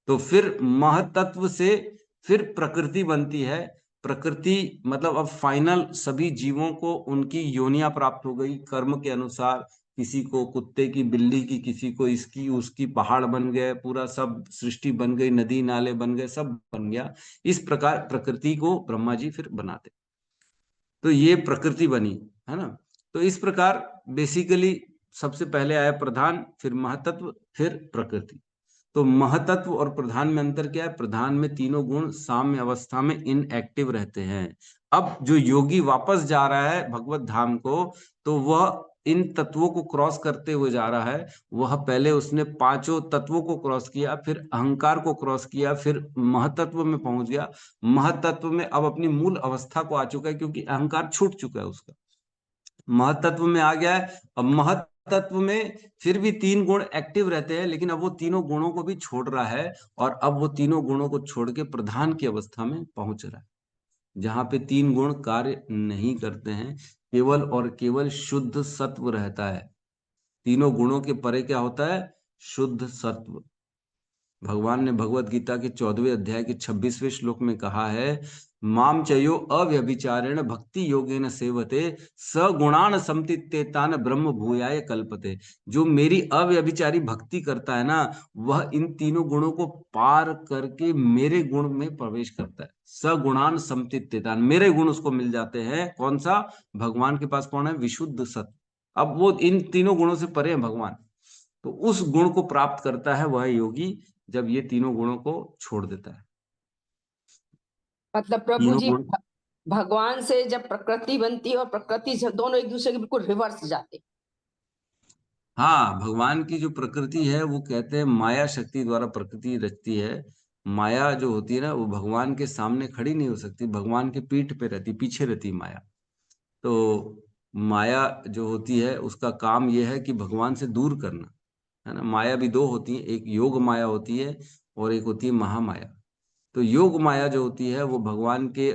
तो फिर महतत्व से फिर प्रकृति बनती है। प्रकृति मतलब अब फाइनल सभी जीवों को उनकी योनियां प्राप्त हो गई कर्म के अनुसार। किसी को कुत्ते की, बिल्ली की, किसी को इसकी उसकी, पहाड़ बन गए, पूरा सब सृष्टि बन गई, नदी नाले बन गए, सब बन गया। इस प्रकार प्रकृति को ब्रह्मा जी फिर बनाते। तो ये प्रकृति बनी, है ना। तो इस प्रकार बेसिकली सबसे पहले आया प्रधान, फिर महतत्व, फिर प्रकृति। तो महतत्व और प्रधान में अंतर क्या है? प्रधान में तीनों गुण साम्य अवस्था में इनएक्टिव रहते हैं। अब जो योगी वापस जा रहा है भगवत धाम को, तो वह इन तत्वों को क्रॉस करते हुए जा रहा है। वह पहले उसने पांचों तत्वों को क्रॉस किया, फिर अहंकार को क्रॉस किया, फिर महतत्व में पहुंच गया। महतत्व में अब अपनी मूल अवस्था को आ चुका है, क्योंकि अहंकार छूट चुका है उसका, महतत्व में आ गया है। अब महतत्व में फिर भी तीन गुण एक्टिव रहते हैं, लेकिन अब वो तीनों गुणों को भी छोड़ रहा है, और अब वो तीनों गुणों को छोड़ के प्रधान की अवस्था में पहुंच रहा है, जहां पे तीन गुण कार्य नहीं करते हैं, केवल और केवल शुद्ध सत्व रहता है। तीनों गुणों के परे क्या होता है? शुद्ध सत्व। भगवान ने भगवत गीता के 14वें अध्याय के 26वें श्लोक में कहा है, माम चयो अव्यभिचारेण भक्ति योगेन सेवते स गुणान समतित्येतान ब्रह्म भूयाय कल्पते। जो मेरी अव्यभिचारी भक्ति करता है ना, वह इन तीनों गुणों को पार करके मेरे गुण में प्रवेश करता है। स गुणान समतित्येतान, मेरे गुण उसको मिल जाते हैं। कौन सा? भगवान के पास कौन है? विशुद्ध सत्व। अब वो इन तीनों गुणों से परे है भगवान, तो उस गुण को प्राप्त करता है वह योगी, जब ये तीनों गुणों को छोड़ देता है। मतलब प्रभु तीनों जी गुण, भगवान से जब प्रकृति बनती है और प्रकृति से दोनों एक दूसरे के बिल्कुल रिवर्स जाते। हाँ, भगवान की जो प्रकृति है वो कहते हैं माया शक्ति द्वारा प्रकृति रचती है। माया जो होती है ना, वो भगवान के सामने खड़ी नहीं हो सकती, भगवान के पीठ पे रहती, पीछे रहती माया। तो माया जो होती है उसका काम यह है कि भगवान से दूर करना, है ना। माया भी दो होती है, एक योग माया होती है और एक होती है महामाया। तो योग माया जो होती है वो भगवान के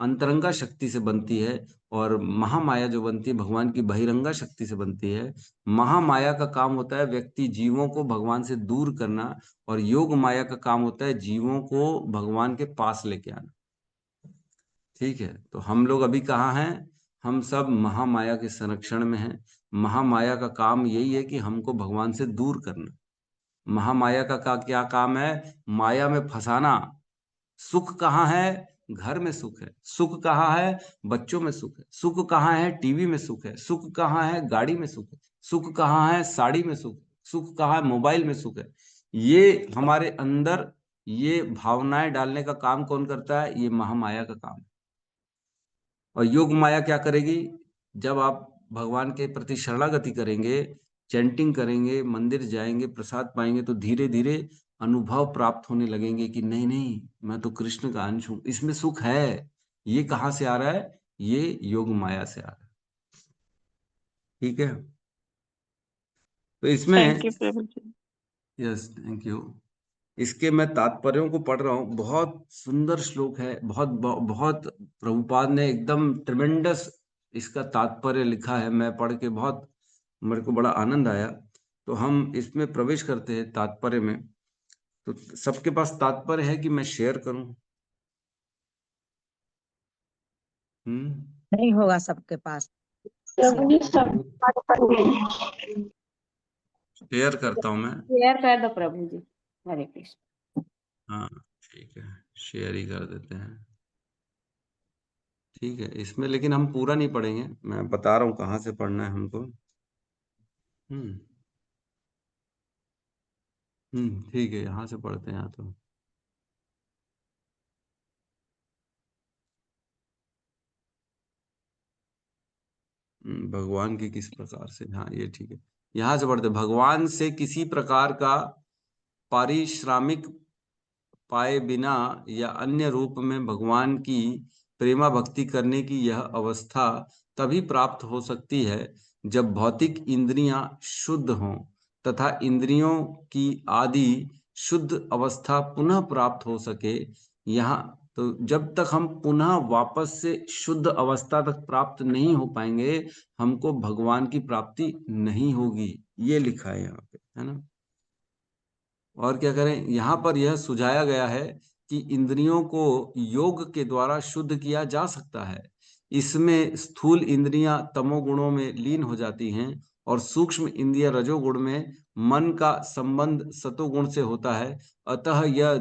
अंतरंगा शक्ति से बनती है और महामाया जो बनती है भगवान की बहिरंगा शक्ति से बनती है। महामाया का काम होता है व्यक्ति जीवों को भगवान से दूर करना, और योग माया का काम होता है जीवों को भगवान के पास लेके आना। ठीक है, तो हम लोग अभी कहाँ हैं? हम सब महामाया के संरक्षण में हैं। महामाया का काम यही है कि हमको भगवान से दूर करना। महामाया का क्या काम है? माया में फंसाना। सुख कहाँ है? घर में सुख है। सुख कहाँ है? बच्चों में सुख है। सुख कहाँ है? टीवी में सुख है। सुख कहाँ है? गाड़ी में सुख है। सुख कहाँ है? साड़ी में सुख है। सुख कहाँ है? मोबाइल में सुख है। ये हमारे अंदर ये भावनाएं डालने का काम कौन करता है? ये महामाया का काम है। और योग माया क्या करेगी? जब आप भगवान के प्रति शरणागति करेंगे, चैंटिंग करेंगे, मंदिर जाएंगे, प्रसाद पाएंगे, तो धीरे धीरे अनुभव प्राप्त होने लगेंगे कि नहीं नहीं, मैं तो कृष्ण का अंश हूं, इसमें सुख है। ये कहाँ से आ रहा है? ये योग माया से आ रहा है। ठीक है, तो इसमें thank you Prabhu ji. Yes, thank you. इसके मैं तात्पर्यों को पढ़ रहा हूँ, बहुत सुंदर श्लोक है, बहुत बहुत प्रभुपाद ने एकदम ट्रिमेंडस इसका तात्पर्य लिखा है। मैं पढ़ के बहुत मेरे को बड़ा आनंद आया। तो हम इसमें प्रवेश करते हैं तात्पर्य में। तो सबके पास तात्पर्य है कि मैं शेयर करूं? नहीं होगा सबके पास। प्रभु जी सब शेयर करता हूं मैं। शेयर कर दो प्रभु जी। हरे कृष्ण। हाँ ठीक है, शेयर ही कर देते हैं। ठीक है, इसमें लेकिन हम पूरा नहीं पढ़ेंगे, मैं बता रहा हूँ कहाँ से पढ़ना है हमको। ठीक है, यहाँ से पढ़ते हैं। यहाँ तो भगवान की किस प्रकार से, हाँ ये ठीक है। यहाँ से पढ़ते हैं, भगवान से किसी प्रकार का पारिश्रामिक पाए बिना या अन्य रूप में भगवान की प्रेमा भक्ति करने की यह अवस्था तभी प्राप्त हो सकती है जब भौतिक इंद्रियां शुद्ध हों तथा इंद्रियों की आदि शुद्ध अवस्था पुनः प्राप्त हो सके। यहाँ तो जब तक हम पुनः वापस से शुद्ध अवस्था तक प्राप्त नहीं हो पाएंगे, हमको भगवान की प्राप्ति नहीं होगी। ये लिखा है यहाँ पे, है ना। और क्या करें, यहाँ पर यह सुझाया गया है कि इंद्रियों को योग के द्वारा शुद्ध किया जा सकता है। इसमें स्थूल इंद्रियां तमोगुणों में लीन हो जाती हैं और सूक्ष्म इंद्रिय रजोगुण में, मन का संबंध सतोगुण से होता है। अतः यह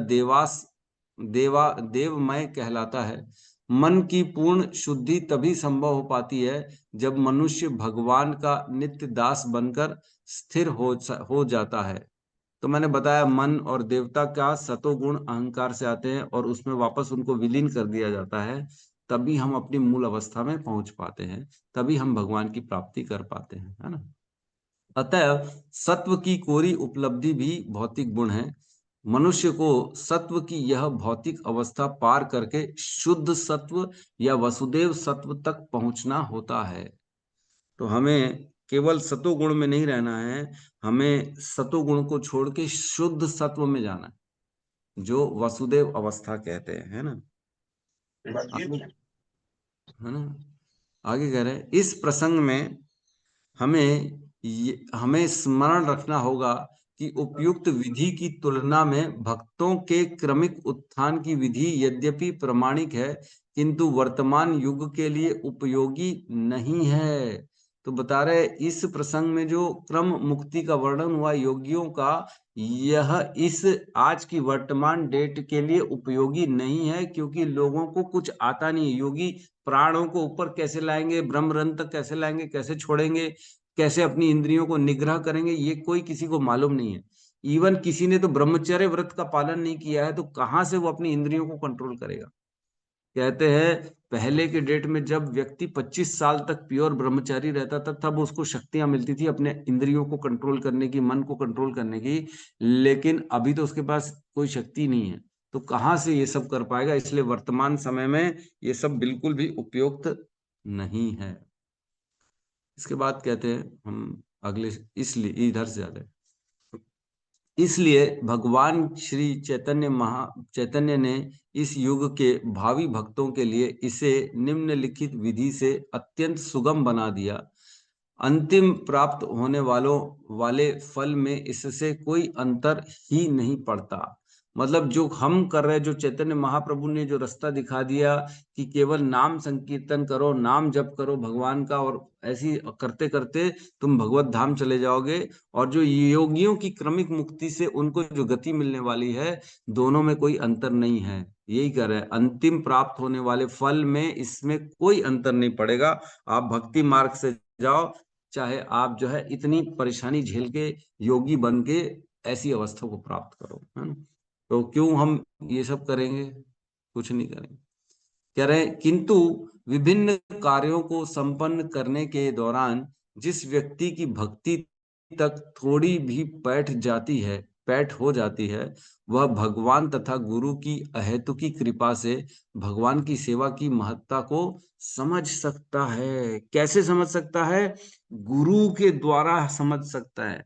देवमय कहलाता है। मन की पूर्ण शुद्धि तभी संभव हो पाती है जब मनुष्य भगवान का नित्य दास बनकर स्थिर हो जाता है। तो मैंने बताया मन और देवता का सतोगुण अहंकार से आते हैं और उसमें वापस उनको विलीन कर दिया जाता है। तभी हम अपनी मूल अवस्था में पहुंच पाते हैं, तभी हम भगवान की प्राप्ति कर पाते हैं, है ना। अतः सत्व की कोरी उपलब्धि भी भौतिक गुण है। मनुष्य को सत्व की यह भौतिक अवस्था पार करके शुद्ध सत्व या वसुदेव सत्व तक पहुंचना होता है। तो हमें केवल सतोगुण में नहीं रहना है, हमें सतोगुण को छोड़ के शुद्ध सत्व में जाना है, जो वसुदेव अवस्था कहते हैं, है ना। है ना, आगे कह रहे हैं, इस प्रसंग में हमें स्मरण रखना होगा कि उपयुक्त विधि की तुलना में भक्तों के क्रमिक उत्थान की विधि यद्यपि प्रामाणिक है, किंतु वर्तमान युग के लिए उपयोगी नहीं है। तो बता रहे इस प्रसंग में जो क्रम मुक्ति का वर्णन हुआ योगियों का, यह इस आज की वर्तमान डेट के लिए उपयोगी नहीं है, क्योंकि लोगों को कुछ आता नहीं है। योगी प्राणों को ऊपर कैसे लाएंगे, ब्रह्म रंध्र तक कैसे लाएंगे, कैसे छोड़ेंगे, कैसे अपनी इंद्रियों को निग्रह करेंगे, ये कोई किसी को मालूम नहीं है। इवन किसी ने तो ब्रह्मचर्य व्रत का पालन नहीं किया है, तो कहाँ से वो अपनी इंद्रियों को कंट्रोल करेगा। कहते हैं पहले के डेट में जब व्यक्ति 25 साल तक प्योर ब्रह्मचारी रहता था, तब उसको शक्तियां मिलती थी अपने इंद्रियों को कंट्रोल करने की, मन को कंट्रोल करने की। लेकिन अभी तो उसके पास कोई शक्ति नहीं है, तो कहाँ से ये सब कर पाएगा। इसलिए वर्तमान समय में ये सब बिल्कुल भी उपयुक्त नहीं है। इसके बाद कहते हैं हम अगले, इसलिए इधर से ज्यादा इसलिए भगवान श्री चैतन्य ने इस युग के भावी भक्तों के लिए इसे निम्नलिखित विधि से अत्यंत सुगम बना दिया। अंतिम प्राप्त होने वाले फल में इससे कोई अंतर ही नहीं पड़ता। मतलब जो हम कर रहे हैं, जो चैतन्य महाप्रभु ने जो रास्ता दिखा दिया कि केवल नाम संकीर्तन करो, नाम जप करो भगवान का, और ऐसी करते करते तुम भगवत धाम चले जाओगे। और जो योगियों की क्रमिक मुक्ति से उनको जो गति मिलने वाली है, दोनों में कोई अंतर नहीं है। यही कह रहे हैं, अंतिम प्राप्त होने वाले फल में इसमें कोई अंतर नहीं पड़ेगा। आप भक्ति मार्ग से जाओ, चाहे आप जो है इतनी परेशानी झेल के योगी बन के ऐसी अवस्था को प्राप्त करो, है ना। तो क्यों हम ये सब करेंगे? कुछ नहीं करेंगे। कह रहे हैं, किंतु विभिन्न कार्यों को संपन्न करने के दौरान जिस व्यक्ति की भक्ति तक थोड़ी भी पैठ हो जाती है, वह भगवान तथा गुरु की अहेतुकी कृपा से भगवान की सेवा की महत्ता को समझ सकता है। कैसे समझ सकता है? गुरु के द्वारा समझ सकता है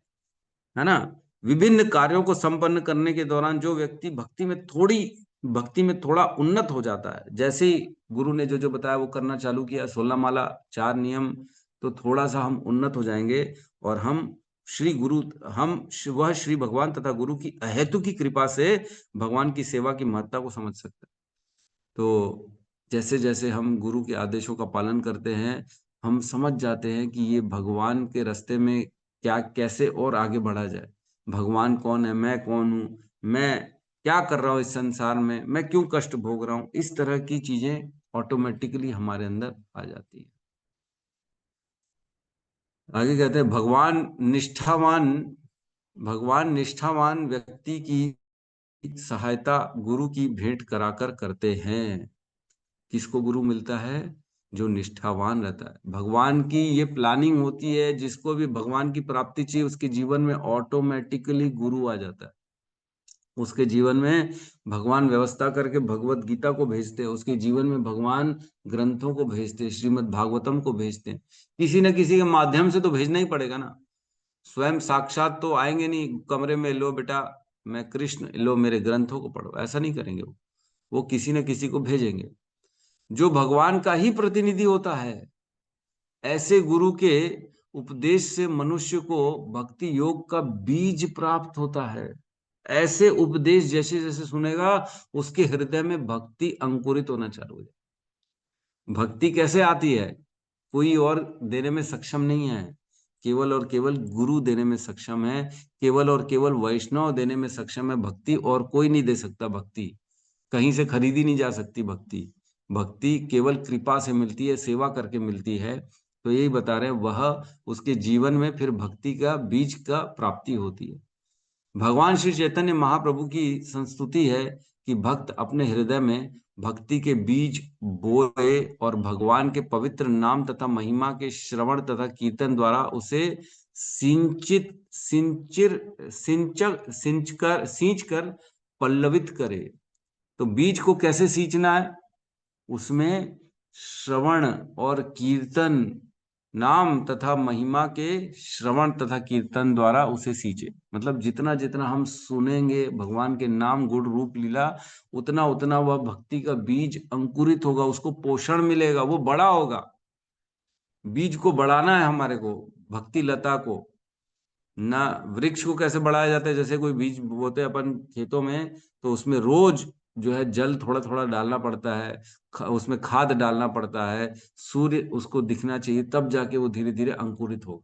ना। विभिन्न कार्यों को संपन्न करने के दौरान जो व्यक्ति भक्ति में थोड़ा उन्नत हो जाता है, जैसे ही गुरु ने जो जो बताया वो करना चालू किया, 16 माला 4 नियम, तो थोड़ा सा हम उन्नत हो जाएंगे और वह श्री भगवान तथा गुरु की अहेतु की कृपा से भगवान की सेवा की महत्ता को समझ सकते हैं। तो जैसे जैसे हम गुरु के आदेशों का पालन करते हैं, हम समझ जाते हैं कि ये भगवान के रास्ते में क्या कैसे और आगे बढ़ा जाए। भगवान कौन है, मैं कौन हूँ, मैं क्या कर रहा हूँ इस संसार में, मैं क्यों कष्ट भोग रहा हूँ, इस तरह की चीजें ऑटोमेटिकली हमारे अंदर आ जाती है। आगे कहते हैं, भगवान निष्ठावान व्यक्ति की सहायता गुरु की भेंट कराकर करते हैं। किसको गुरु मिलता है? जो निष्ठावान रहता है। भगवान की ये प्लानिंग होती है, जिसको भी भगवान की प्राप्ति चाहिए उसके जीवन में ऑटोमेटिकली गुरु आ जाता है। उसके जीवन में भगवान व्यवस्था करके भगवत गीता को भेजते हैं, उसके जीवन में भगवान ग्रंथों को भेजते हैं, श्रीमद् भागवतम को भेजते हैं। किसी न किसी के माध्यम से तो भेजना ही पड़ेगा ना। स्वयं साक्षात तो आएंगे नहीं कमरे में, लो बेटा मैं कृष्ण, लो मेरे ग्रंथों को पढ़ो, ऐसा नहीं करेंगे। वो किसी न किसी को भेजेंगे जो भगवान का ही प्रतिनिधि होता है। ऐसे गुरु के उपदेश से मनुष्य को भक्ति योग का बीज प्राप्त होता है। ऐसे उपदेश जैसे जैसे सुनेगा, उसके हृदय में भक्ति अंकुरित होना चालू हो जाए। भक्ति कैसे आती है? कोई और देने में सक्षम नहीं है, केवल और केवल गुरु देने में सक्षम है, केवल और केवल वैष्णव देने में सक्षम है भक्ति, और कोई नहीं दे सकता भक्ति। कहीं से खरीदी नहीं जा सकती भक्ति। भक्ति केवल कृपा से मिलती है, सेवा करके मिलती है। तो यही बता रहे हैं, वह उसके जीवन में फिर भक्ति का बीज का प्राप्ति होती है। भगवान श्री चैतन्य महाप्रभु की संस्तुति है कि भक्त अपने हृदय में भक्ति के बीज बोए और भगवान के पवित्र नाम तथा महिमा के श्रवण तथा कीर्तन द्वारा उसे सींच कर पल्लवित करे। तो बीज को कैसे सींचना है? उसमें श्रवण और कीर्तन, नाम तथा महिमा के श्रवण तथा कीर्तन द्वारा उसे सींचे। मतलब जितना जितना हम सुनेंगे भगवान के नाम गुण रूप लीला, उतना उतना वह भक्ति का बीज अंकुरित होगा, उसको पोषण मिलेगा, वो बड़ा होगा। बीज को बढ़ाना है हमारे को, भक्ति लता को। ना वृक्ष को कैसे बढ़ाया जाता है? जैसे कोई बीज बोते अपन खेतों में, तो उसमें रोज जो है जल थोड़ा थोड़ा डालना पड़ता है, उसमें खाद डालना पड़ता है, सूर्य उसको दिखना चाहिए, तब जाके वो धीरे धीरे अंकुरित हो।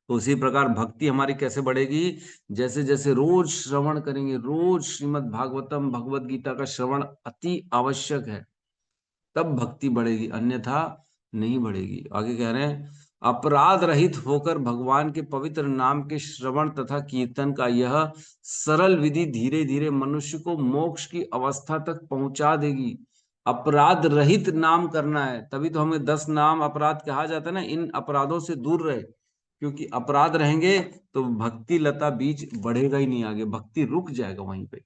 तो उसी प्रकार भक्ति हमारी कैसे बढ़ेगी? जैसे जैसे रोज श्रवण करेंगे, रोज श्रीमद् भागवतम भगवत गीता का श्रवण अति आवश्यक है, तब भक्ति बढ़ेगी, अन्यथा नहीं बढ़ेगी। आगे कह रहे हैं, अपराध रहित होकर भगवान के पवित्र नाम के श्रवण तथा कीर्तन का यह सरल विधि धीरे धीरे मनुष्य को मोक्ष की अवस्था तक पहुंचा देगी। अपराध रहित नाम करना है, तभी तो हमें 10 नाम अपराध कहा जाता है ना। इन अपराधों से दूर रहे, क्योंकि अपराध रहेंगे तो भक्ति लता बीज बढ़ेगा ही नहीं, आगे भक्ति रुक जाएगा वहीं पे,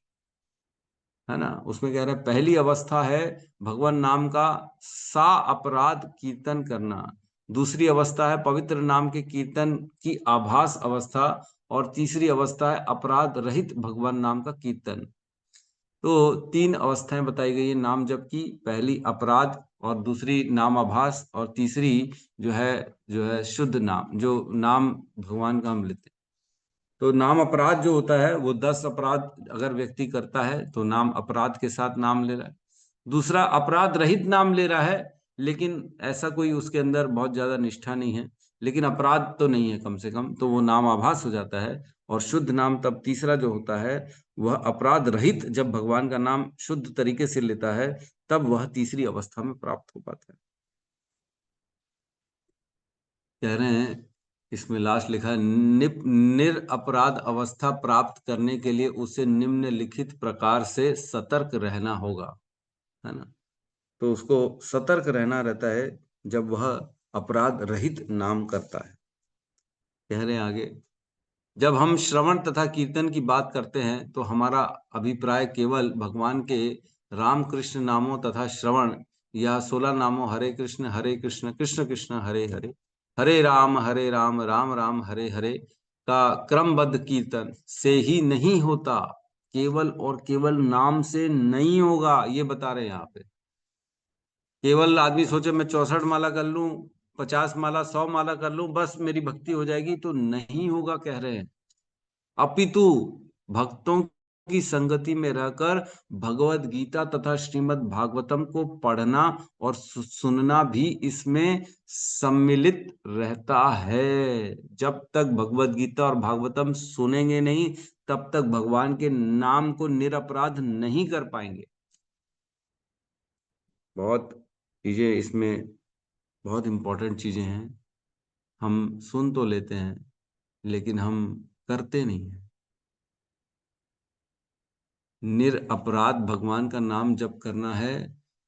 है ना। उसमें कह रहे हैं, पहली अवस्था है भगवान नाम का सा अपराध कीर्तन करना, दूसरी अवस्था है पवित्र नाम के कीर्तन की आभास अवस्था, और तीसरी अवस्था है अपराध रहित भगवान नाम का कीर्तन। तो 3 अवस्थाएं बताई गई है नाम जप की। पहली अपराध, और दूसरी नाम आभास, और तीसरी जो है शुद्ध नाम, जो नाम भगवान का हम लेते हैं। तो नाम अपराध जो होता है वो 10 अपराध अगर व्यक्ति करता है तो नाम अपराध के साथ नाम ले रहा है। दूसरा अपराध रहित नाम ले रहा है, लेकिन ऐसा कोई उसके अंदर बहुत ज्यादा निष्ठा नहीं है, लेकिन अपराध तो नहीं है कम से कम, तो वो नाम आभास हो जाता है। और शुद्ध नाम तब तीसरा जो होता है वह अपराध रहित, जब भगवान का नाम शुद्ध तरीके से लेता है तब वह तीसरी अवस्था में प्राप्त हो पाता है। कह रहे हैं इसमें लास्ट लिखा है, निरअपराध अवस्था प्राप्त करने के लिए उसे निम्नलिखित प्रकार से सतर्क रहना होगा, है ना। तो उसको सतर्क रहना रहता है जब वह अपराध रहित नाम करता है। कह रहे हैं आगे, जब हम श्रवण तथा कीर्तन की बात करते हैं तो हमारा अभिप्राय केवल भगवान के राम कृष्ण नामों तथा श्रवण या 16 नामों हरे कृष्ण कृष्ण कृष्ण हरे हरे, हरे राम राम राम हरे हरे का क्रमबद्ध कीर्तन से ही नहीं होता। केवल और केवल नाम से नहीं होगा, ये बता रहे हैं यहाँ पे। केवल आदमी सोचे मैं 64 माला कर लूं, 50 माला, 100 माला कर लूं, बस मेरी भक्ति हो जाएगी, तो नहीं होगा, कह रहे हैं। अपितु भक्तों की संगति में रहकर भगवत गीता तथा श्रीमद् भागवतम को पढ़ना और सुनना भी इसमें सम्मिलित रहता है। जब तक भगवत गीता और भागवतम सुनेंगे नहीं तब तक भगवान के नाम को निरपराध नहीं कर पाएंगे। बहुत चीजें इसमें, बहुत इंपॉर्टेंट चीजें हैं। हम सुन तो लेते हैं लेकिन हम करते नहीं हैं। निरअपराध भगवान का नाम जप करना है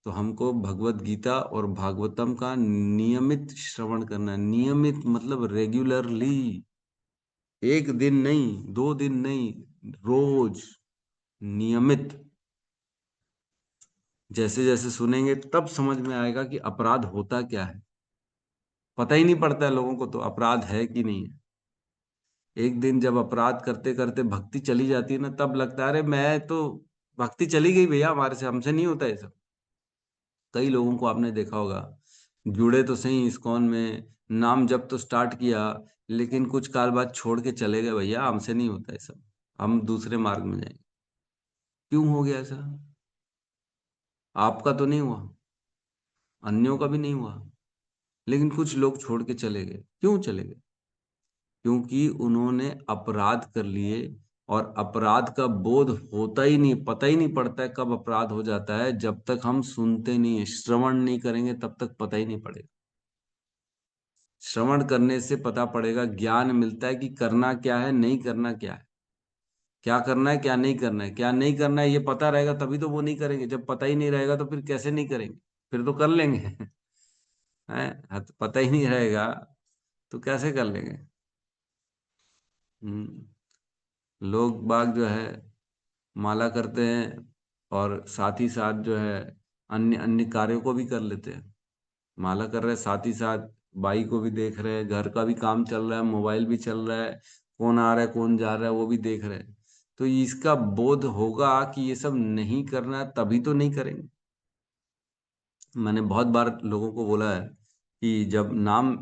तो हमको भगवत गीता और भागवतम का नियमित श्रवण करना है। नियमित मतलब रेगुलरली, एक दिन नहीं, 2 दिन नहीं, रोज नियमित। जैसे जैसे सुनेंगे तब समझ में आएगा कि अपराध होता क्या है। पता ही नहीं पड़ता है लोगों को तो अपराध है कि नहीं है। एक दिन जब अपराध करते करते भक्ति चली जाती है ना, तब लगता है अरे मैं तो, भक्ति चली गई भैया हमारे से, हमसे नहीं होता ये सब। कई लोगों को आपने देखा होगा, जुड़े तो सही इस्कॉन में, नाम जब तो स्टार्ट किया, लेकिन कुछ काल बाद छोड़ के चले गए, भैया हमसे नहीं होता ये सब, हम दूसरे मार्ग में जाएंगे। क्यों हो गया ऐसा? आपका तो नहीं हुआ, अन्यों का भी नहीं हुआ, लेकिन कुछ लोग छोड़ के चले गए। क्यों चले गए? क्योंकि उन्होंने अपराध कर लिए, और अपराध का बोध होता ही नहीं, पता ही नहीं पड़ता है कब अपराध हो जाता है। जब तक हम सुनते नहीं है, श्रवण नहीं करेंगे, तब तक पता ही नहीं पड़ेगा। श्रवण करने से पता पड़ेगा, ज्ञान मिलता है कि करना क्या है, नहीं करना क्या है, क्या करना है, क्या नहीं करना है। क्या नहीं करना है ये पता रहेगा तभी तो वो नहीं करेंगे। जब पता ही नहीं रहेगा तो फिर कैसे नहीं करेंगे? फिर तो कर लेंगे हैं, तो पता ही नहीं रहेगा तो कैसे कर लेंगे? लोग बाग जो है माला करते हैं और साथ ही साथ जो है अन्य अन्य कार्यों को भी कर लेते हैं। माला कर रहे हैं, साथ ही साथ बाई को भी देख रहे हैं, घर का भी काम चल रहा है, मोबाइल भी चल रहा है, कौन आ रहा है कौन जा रहा है वो भी देख रहे हैं। तो इसका बोध होगा कि ये सब नहीं करना है, तभी तो नहीं करेंगे। मैंने बहुत बार लोगों को बोला है कि जब नाम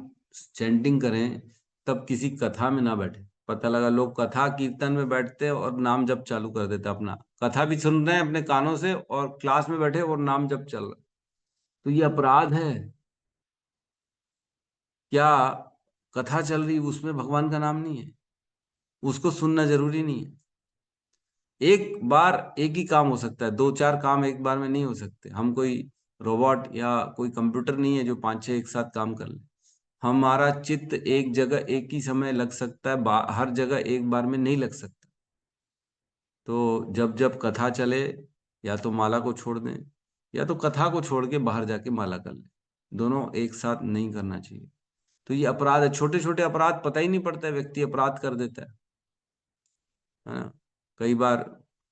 चैंटिंग करें तब किसी कथा में ना बैठे। पता लगा लोग कथा कीर्तन में बैठते हैं और नाम जप चालू कर देते हैं, अपना कथा भी सुन रहे हैं अपने कानों से और क्लास में बैठे और नाम जप चल रहा है। तो ये अपराध है क्या? कथा चल रही उसमें भगवान का नाम नहीं है, उसको सुनना जरूरी नहीं है। एक बार एक ही काम हो सकता है, 2-4 काम एक बार में नहीं हो सकते। हम कोई रोबोट या कोई कंप्यूटर नहीं है जो 5-6 एक साथ काम कर ले। हमारा चित्त एक जगह एक ही समय लग सकता है, हर जगह एक बार में नहीं लग सकता। तो जब जब कथा चले या तो माला को छोड़ दें, या तो कथा को छोड़ के बाहर जाके माला कर लें। दोनों एक साथ नहीं करना चाहिए। तो ये अपराध है, छोटे छोटे अपराध पता ही नहीं पड़ता है, व्यक्ति अपराध कर देता है ना। कई बार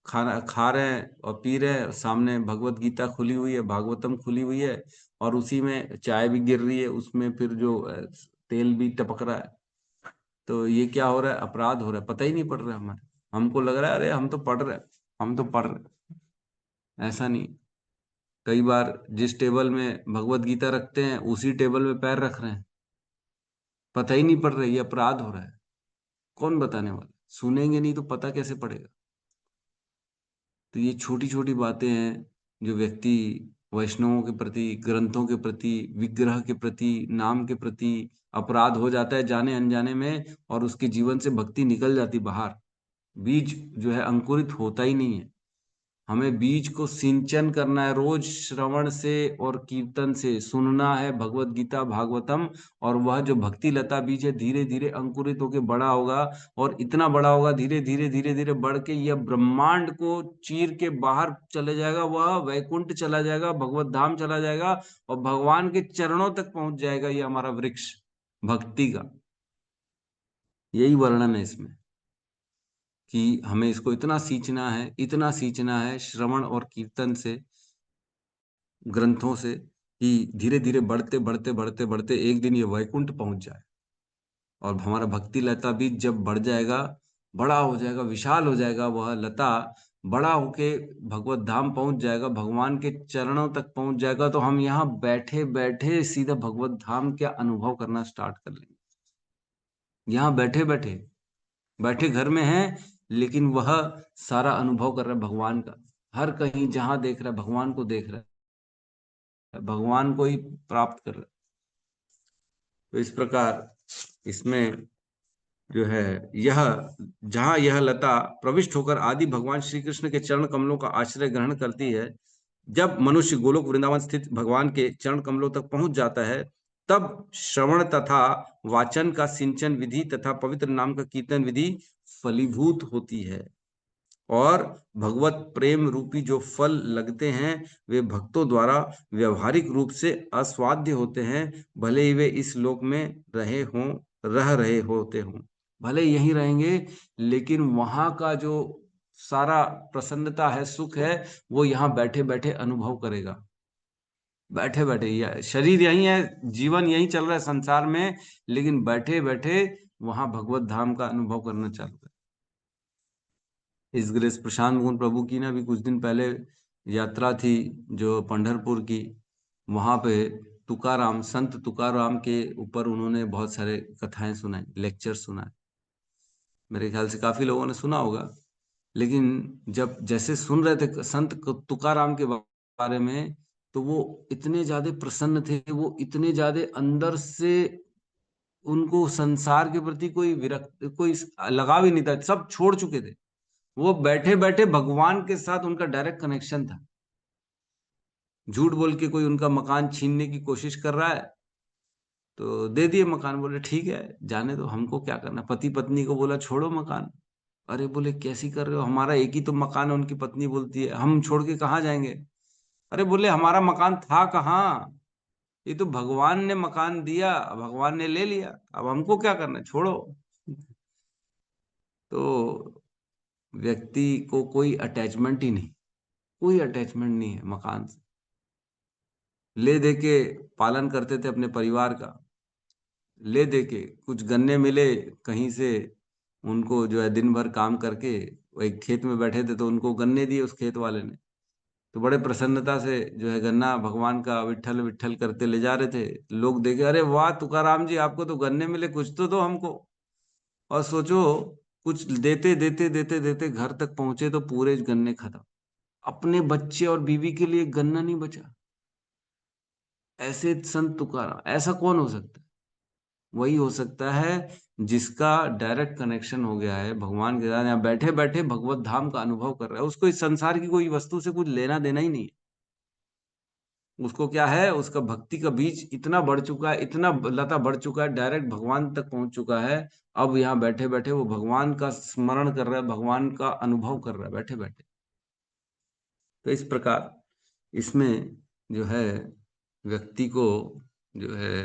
खाना खा रहे हैं और पी रहे हैं, सामने भगवत गीता खुली हुई है, भागवतम खुली हुई है, और उसी में चाय भी गिर रही है, उसमें फिर जो तेल भी टपक रहा है। तो ये क्या हो रहा है, अपराध हो रहा है, पता ही नहीं पड़ रहा है हमारे, हमको लग रहा है अरे हम तो पढ़ रहे, हम तो पढ़ रहे, ऐसा नहीं। कई बार जिस टेबल में भगवत गीता रखते हैं उसी टेबल में पैर रख रहे हैं, पता ही नहीं पड़ रहा है, ये अपराध हो रहा है। कौन बताने वाला, सुनेंगे नहीं तो पता कैसे पड़ेगा। तो ये छोटी छोटी बातें हैं जो व्यक्ति वैष्णवों के प्रति, ग्रंथों के प्रति, विग्रह के प्रति, नाम के प्रति अपराध हो जाता है जाने अनजाने में, और उसके जीवन से भक्ति निकल जाती बाहर, बीज जो है अंकुरित होता ही नहीं है। हमें बीज को सिंचन करना है, रोज श्रवण से और कीर्तन से सुनना है भगवत गीता भागवतम, और वह जो भक्ति लता बीज है धीरे धीरे अंकुरित होकर बड़ा होगा, और इतना बड़ा होगा धीरे धीरे धीरे धीरे बढ़ के यह ब्रह्मांड को चीर के बाहर चले जाएगा, वह वैकुंठ चला जाएगा, भगवत धाम चला जाएगा, और भगवान के चरणों तक पहुंच जाएगा। ये हमारा वृक्ष भक्ति का, यही वर्णन है इसमें कि हमें इसको इतना सींचना है, इतना सींचना है श्रवण और कीर्तन से, ग्रंथों से, कि धीरे धीरे बढ़ते बढ़ते बढ़ते बढ़ते एक दिन ये वैकुंठ पहुंच जाए। और हमारा भक्ति लता भी जब बढ़ जाएगा, बड़ा हो जाएगा, विशाल हो जाएगा, वह लता बड़ा होके भगवत धाम पहुंच जाएगा, भगवान के चरणों तक पहुंच जाएगा, तो हम यहाँ बैठे बैठे सीधा भगवत धाम का अनुभव करना स्टार्ट कर लेंगे। यहाँ बैठे बैठे, बैठे घर में हैं लेकिन वह सारा अनुभव कर रहा है भगवान का, हर कहीं जहां देख रहा है भगवान को देख रहा है, भगवान को ही प्राप्त कर रहा है। तो इस प्रकार इसमें जो है यह, जहां यह लता प्रविष्ट होकर आदि भगवान श्री कृष्ण के चरण कमलों का आश्रय ग्रहण करती है, जब मनुष्य गोलोक वृंदावन स्थित भगवान के चरण कमलों तक पहुंच जाता है, तब श्रवण तथा वाचन का सिंचन विधि तथा पवित्र नाम का कीर्तन विधि फलीभूत होती है, और भगवत प्रेम रूपी जो फल लगते हैं वे भक्तों द्वारा व्यवहारिक रूप से आस्वाद्य होते हैं, भले ही वे इस लोक में रह रहे होते हों, भले यहीं रहेंगे लेकिन वहां का जो सारा प्रसन्नता है, सुख है, वो यहाँ बैठे बैठे अनुभव करेगा। बैठे बैठे, शरीर यही है, जीवन यही चल रहा है संसार में, लेकिन बैठे बैठे वहां भगवत धाम का अनुभव करना चालू है। इस ग्रेस प्रशांत मोहन प्रभु की ना भी कुछ दिन पहले यात्रा थी जो पंढरपुर की, वहां पे तुकाराम, संत तुकाराम के ऊपर उन्होंने बहुत सारे कथाएं सुनाई, लेक्चर सुनाए। मेरे ख्याल से काफी लोगों ने सुना होगा, लेकिन जब जैसे सुन रहे थे संत तुकाराम के बारे में, तो वो इतने ज्यादा प्रसन्न थे, वो इतने ज्यादा अंदर से, उनको संसार के प्रति कोई विरक्त, कोई लगाव ही नहीं था, सब छोड़ चुके थे। वो बैठे बैठे भगवान के साथ उनका डायरेक्ट कनेक्शन था। झूठ बोल के कोई उनका मकान छीनने की कोशिश कर रहा है तो दे दिए मकान, बोले ठीक है जाने दो, हमको क्या करना। पति पत्नी को बोला छोड़ो मकान, अरे बोले कैसी कर रहे हो, हमारा एक ही तो मकान है। उनकी पत्नी बोलती है हम छोड़ के कहाँ जाएंगे। अरे बोले हमारा मकान था कहाँ, ये तो भगवान ने मकान दिया, भगवान ने ले लिया, अब हमको क्या करना, छोड़ो। तो व्यक्ति को कोई अटैचमेंट ही नहीं, कोई अटैचमेंट नहीं है मकान से। ले दे के पालन करते थे अपने परिवार का, ले दे के कुछ गन्ने मिले कहीं से, उनको जो है दिन भर काम करके वो एक खेत में बैठे थे तो उनको गन्ने दिए उस खेत वाले ने, तो बड़े प्रसन्नता से जो है गन्ना भगवान का विट्ठल विट्ठल करते ले जा रहे थे। लोग देखे अरे वाह तुकाराम जी आपको तो गन्ने मिले, कुछ तो दो हमको। और सोचो कुछ देते देते देते देते घर तक पहुंचे तो पूरे गन्ने खत्म, अपने बच्चे और बीवी के लिए गन्ना नहीं बचा। ऐसे संत तुकाराम, ऐसा कौन हो सकता है, वही हो सकता है जिसका डायरेक्ट कनेक्शन हो गया है भगवान के साथ, यहाँ बैठे बैठे भगवत धाम का अनुभव कर रहा है। उसको इस संसार की कोई वस्तु से कुछ लेना देना ही नहीं है। उसको क्या है, उसका भक्ति का बीज इतना बढ़ चुका है, इतना लता बढ़ चुका है, डायरेक्ट भगवान तक पहुंच चुका है। अब यहाँ बैठे बैठे वो भगवान का स्मरण कर रहा है, भगवान का अनुभव कर रहा है बैठे बैठे। तो इस प्रकार इसमें जो है व्यक्ति को जो है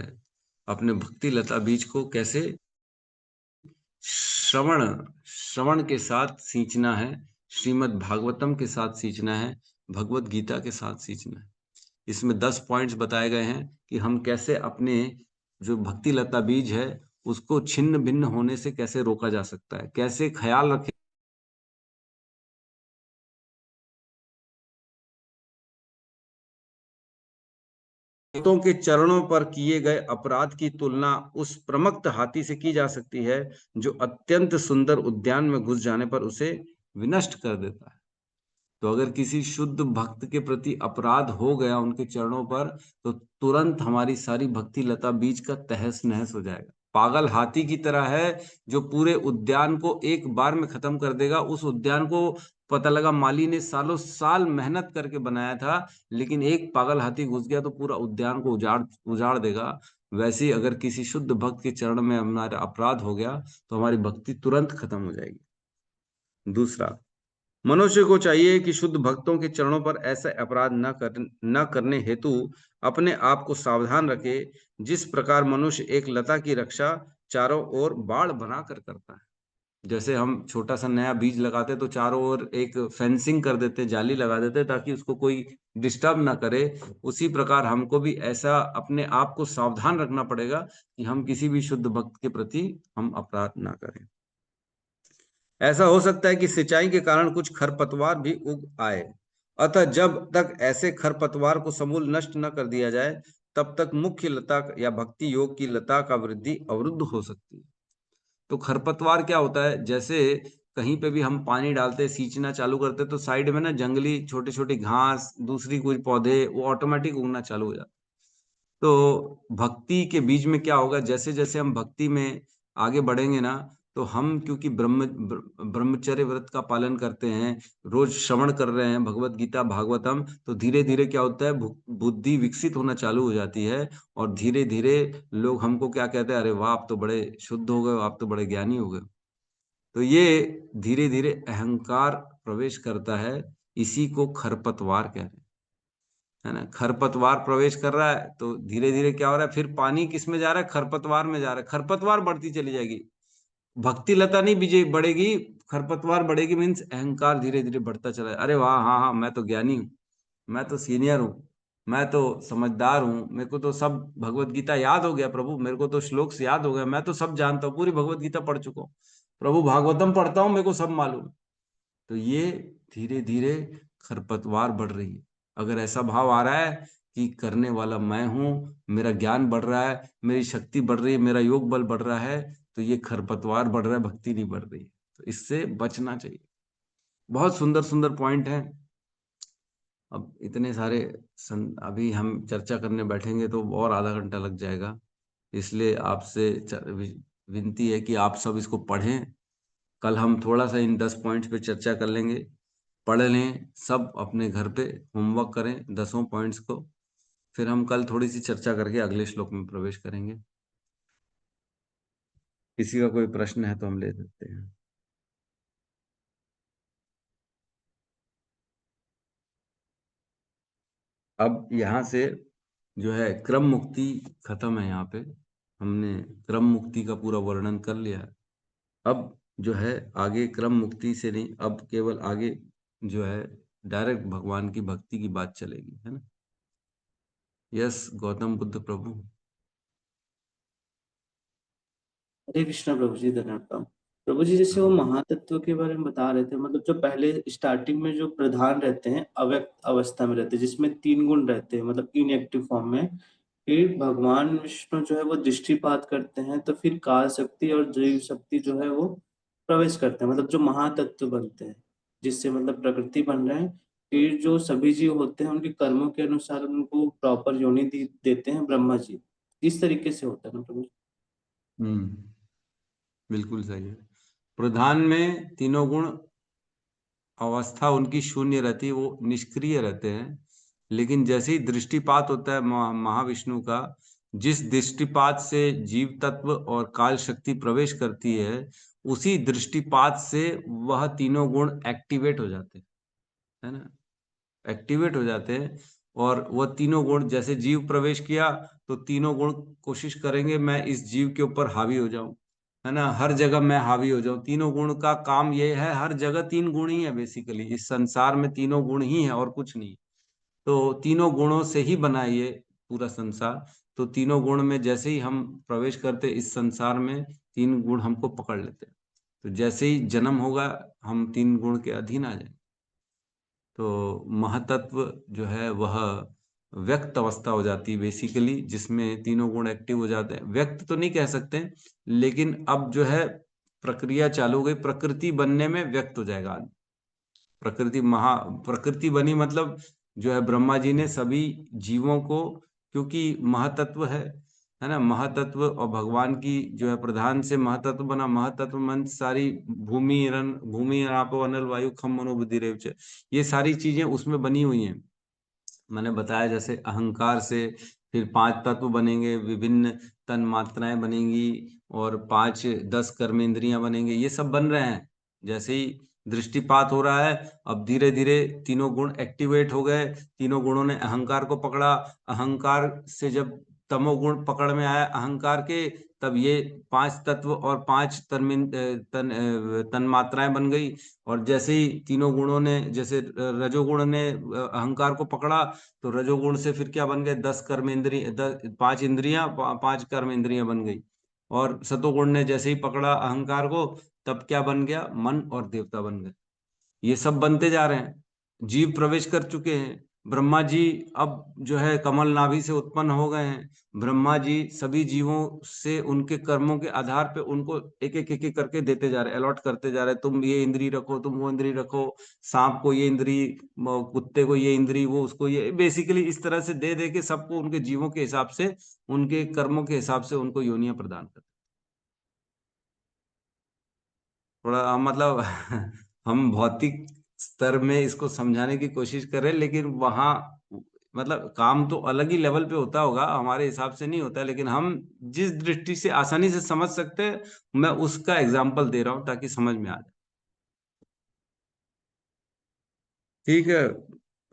अपने भक्ति लता बीज को कैसे श्रवण के साथ सींचना है, श्रीमद् भागवतम के साथ सींचना है, भगवत गीता के साथ सींचना है। इसमें 10 पॉइंट्स बताए गए हैं कि हम कैसे अपने जो भक्ति लता बीज है उसको छिन्न भिन्न होने से कैसे रोका जा सकता है, कैसे ख्याल रखे भक्तों के चरणों पर किए गए अपराध की तुलना उस प्रमत्त हाथी से की जा सकती है जो अत्यंत सुंदर उद्यान में घुस जाने पर उसे विनष्ट कर देता है। तो अगर किसी शुद्ध भक्त के प्रति अपराध हो गया उनके चरणों पर, तो तुरंत हमारी सारी भक्ति लता बीज का तहस नहस हो जाएगा। पागल हाथी की तरह है जो पूरे उद्यान को एक बार में खत्म कर देगा। उस उद्यान को पता लगा माली ने सालों साल मेहनत करके बनाया था, लेकिन एक पागल हाथी घुस गया तो पूरा उद्यान को उजाड़ उजाड़ देगा। वैसे ही अगर किसी शुद्ध भक्त के चरण में हमारा अपराध हो गया तो हमारी भक्ति तुरंत खत्म हो जाएगी। दूसरा, मनुष्य को चाहिए कि शुद्ध भक्तों के चरणों पर ऐसा अपराध न करने हेतु अपने आप को सावधान रखे, जिस प्रकार मनुष्य एक लता की रक्षा चारों ओर बाड़ बनाकर करता है। जैसे हम छोटा सा नया बीज लगाते तो चारों ओर एक फेंसिंग कर देते, जाली लगा देते ताकि उसको कोई डिस्टर्ब ना करे। उसी प्रकार हमको भी ऐसा अपने आप को सावधान रखना पड़ेगा कि हम किसी भी शुद्ध भक्त के प्रति हम अपराध ना करें। ऐसा हो सकता है कि सिंचाई के कारण कुछ खरपतवार भी उग आए, अतः जब तक ऐसे खरपतवार को समूल नष्ट न कर दिया जाए तब तक मुख्य लता या भक्ति योग की लता का वृद्धि अवरुद्ध हो सकती है। तो खरपतवार क्या होता है, जैसे कहीं पे भी हम पानी डालते सींचना चालू करते तो साइड में ना जंगली छोटे छोटे घास दूसरी कोई पौधे वो ऑटोमेटिक उगना चालू हो जाता। तो भक्ति के बीज में क्या होगा, जैसे जैसे हम भक्ति में आगे बढ़ेंगे ना, तो हम क्योंकि ब्रह्मचर्य व्रत का पालन करते हैं, रोज श्रवण कर रहे हैं भगवत गीता भागवतम, तो धीरे धीरे क्या होता है बुद्धि विकसित होना चालू हो जाती है। और धीरे धीरे लोग हमको क्या कहते हैं, अरे वाह आप तो बड़े शुद्ध हो गए, आप तो बड़े ज्ञानी हो गए। तो ये धीरे धीरे अहंकार प्रवेश करता है, इसी को खरपतवार कहते हैं, है ना। खरपतवार प्रवेश कर रहा है तो धीरे धीरे क्या हो रहा है, फिर पानी किस में जा रहा है, खरपतवार में जा रहा है। खरपतवार बढ़ती चली जाएगी, भक्ति लता नहीं बीजे बढ़ेगी, खरपतवार बढ़ेगी। मीन्स अहंकार धीरे धीरे बढ़ता चला है। अरे वाह, हाँ हाँ मैं तो ज्ञानी हूँ, मैं तो सीनियर हूँ, मैं तो समझदार हूँ, मेरे को तो सब भगवत गीता याद हो गया प्रभु, मेरे को तो श्लोक से याद हो गया, मैं तो सब जानता हूँ, पूरी भगवत गीता पढ़ चुका हूँ प्रभु, भागवतम पढ़ता हूँ, मेरे को सब मालूम है। तो ये धीरे धीरे खरपतवार बढ़ रही है। अगर ऐसा भाव आ रहा है कि करने वाला मैं हूं, मेरा ज्ञान बढ़ रहा है, मेरी शक्ति बढ़ रही है, मेरा योग बल बढ़ रहा है, तो ये खरपतवार बढ़ रहा है, भक्ति नहीं बढ़ रही। तो इससे बचना चाहिए। बहुत सुंदर सुंदर पॉइंट है। अब इतने सारे अभी हम चर्चा करने बैठेंगे तो और आधा घंटा लग जाएगा, इसलिए आपसे विनती है कि आप सब इसको पढ़ें। कल हम थोड़ा सा इन 10 पॉइंट्स पे चर्चा कर लेंगे, पढ़ लें सब, अपने घर पे होमवर्क करें 10 पॉइंट्स को, फिर हम कल थोड़ी सी चर्चा करके अगले श्लोक में प्रवेश करेंगे। किसी का कोई प्रश्न है तो हम ले सकते हैं। अब यहाँ से जो है क्रम मुक्ति खत्म है। यहाँ पे हमने क्रम मुक्ति का पूरा वर्णन कर लिया है। अब जो है आगे क्रम मुक्ति से नहीं, अब केवल आगे जो है डायरेक्ट भगवान की भक्ति की बात चलेगी, है ना। यस गौतम बुद्ध प्रभु। हरे कृष्णा प्रभु जी, धन्यवाद प्रभु जी। जैसे वो महातत्व के बारे में बता रहे थे, मतलब जो पहले स्टार्टिंग में जो प्रधान रहते हैं अव्यक्त अवस्था में रहते हैं, जिसमें 3 गुण रहते हैं, मतलब इनएक्टिव फॉर्म में। फिर भगवान विष्णु जो है वो दृष्टिपात करते हैं, तो फिर काल शक्ति और जीव शक्ति जो है वो प्रवेश करते हैं, मतलब जो महातत्व बनते हैं, जिससे मतलब प्रकृति बन रहे हैं। फिर जो सभी जीव होते हैं उनके कर्मों के अनुसार उनको प्रॉपर योनि देते हैं ब्रह्मा जी। इस तरीके से होता है ना प्रभु। बिल्कुल सही है। प्रधान में तीनों गुण अवस्था उनकी शून्य रहती है, वो निष्क्रिय रहते हैं। लेकिन जैसे ही दृष्टिपात होता है महाविष्णु का, जिस दृष्टिपात से जीव तत्व और काल शक्ति प्रवेश करती है, उसी दृष्टिपात से वह तीनों गुण एक्टिवेट हो जाते हैं, है ना, एक्टिवेट हो जाते हैं। और वह तीनों गुण, जैसे जीव प्रवेश किया तो तीनों गुण कोशिश करेंगे मैं इस जीव के ऊपर हावी हो जाऊं, है ना, हर जगह मैं हावी हो जाऊं। तीनों गुण का काम ये है, हर जगह 3 गुण ही है बेसिकली, इस संसार में तीनों गुण ही है और कुछ नहीं। तो तीनों गुणों से ही बना ये पूरा संसार। तो तीनों गुण में जैसे ही हम प्रवेश करते इस संसार में, तीन गुण हमको पकड़ लेते हैं। तो जैसे ही जन्म होगा हम तीन गुण के अधीन आ जाएंगे। तो महातत्व जो है वह व्यक्त अवस्था हो जाती है बेसिकली, जिसमें तीनों गुण एक्टिव हो जाते हैं। व्यक्त तो नहीं कह सकते, लेकिन अब जो है प्रक्रिया चालू हो गई, प्रकृति बनने में व्यक्त हो जाएगा आदमी। प्रकृति बनी मतलब जो है ब्रह्मा जी ने सभी जीवों को, क्योंकि महातत्व है ना, महातत्व और भगवान की जो है प्रधान से महातत्व बना। महातत्व मन सारी भूमि आपो अनल वायु खम मनो बुद्धि रेव च, ये सारी चीजें उसमें बनी हुई हैं। मैंने बताया जैसे अहंकार से फिर 5 तत्व बनेंगे, विभिन्न तन मात्राएं बनेंगी और 5-10 कर्मेंद्रियां बनेंगे, ये सब बन रहे हैं। जैसे ही दृष्टिपात हो रहा है, अब धीरे धीरे तीनों गुण एक्टिवेट हो गए। तीनों गुणों ने अहंकार को पकड़ा। अहंकार से जब तमोगुण पकड़ में आया अहंकार के, तब ये 5 तत्व और 5 तन मात्राएं बन गई। और जैसे ही तीनों गुणों ने, जैसे रजोगुण ने अहंकार को पकड़ा, तो रजोगुण से फिर क्या बन गए, 10 कर्मेंद्रिय, 5 इंद्रियां, 5 कर्मेंद्रियां बन गई। और सतोगुण ने जैसे ही पकड़ा अहंकार को, तब क्या बन गया, मन और देवता बन गए। ये सब बनते जा रहे हैं, जीव प्रवेश कर चुके हैं। ब्रह्मा जी अब जो है कमल नाभि से उत्पन्न हो गए हैं। ब्रह्मा जी सभी जीवों से उनके कर्मों के आधार पे उनको एक एक करके देते जा रहे हैं, अलॉट करते जा रहे हैं। तुम ये इंद्री रखो, तुम वो इंद्री रखो, सांप को ये इंद्री, कुत्ते को ये इंद्री, वो उसको ये, बेसिकली इस तरह से दे दे के सबको उनके जीवों के हिसाब से, उनके कर्मों के हिसाब से उनको योनियां प्रदान करते। थोड़ा मतलब हम भौतिक स्तर में इसको समझाने की कोशिश कर रहे हैं, लेकिन वहां मतलब काम तो अलग ही लेवल पे होता होगा, हमारे हिसाब से नहीं होता, लेकिन हम जिस दृष्टि से आसानी से समझ सकते हैं, मैं उसका एग्जाम्पल दे रहा हूं ताकि समझ में आ जाए। ठीक है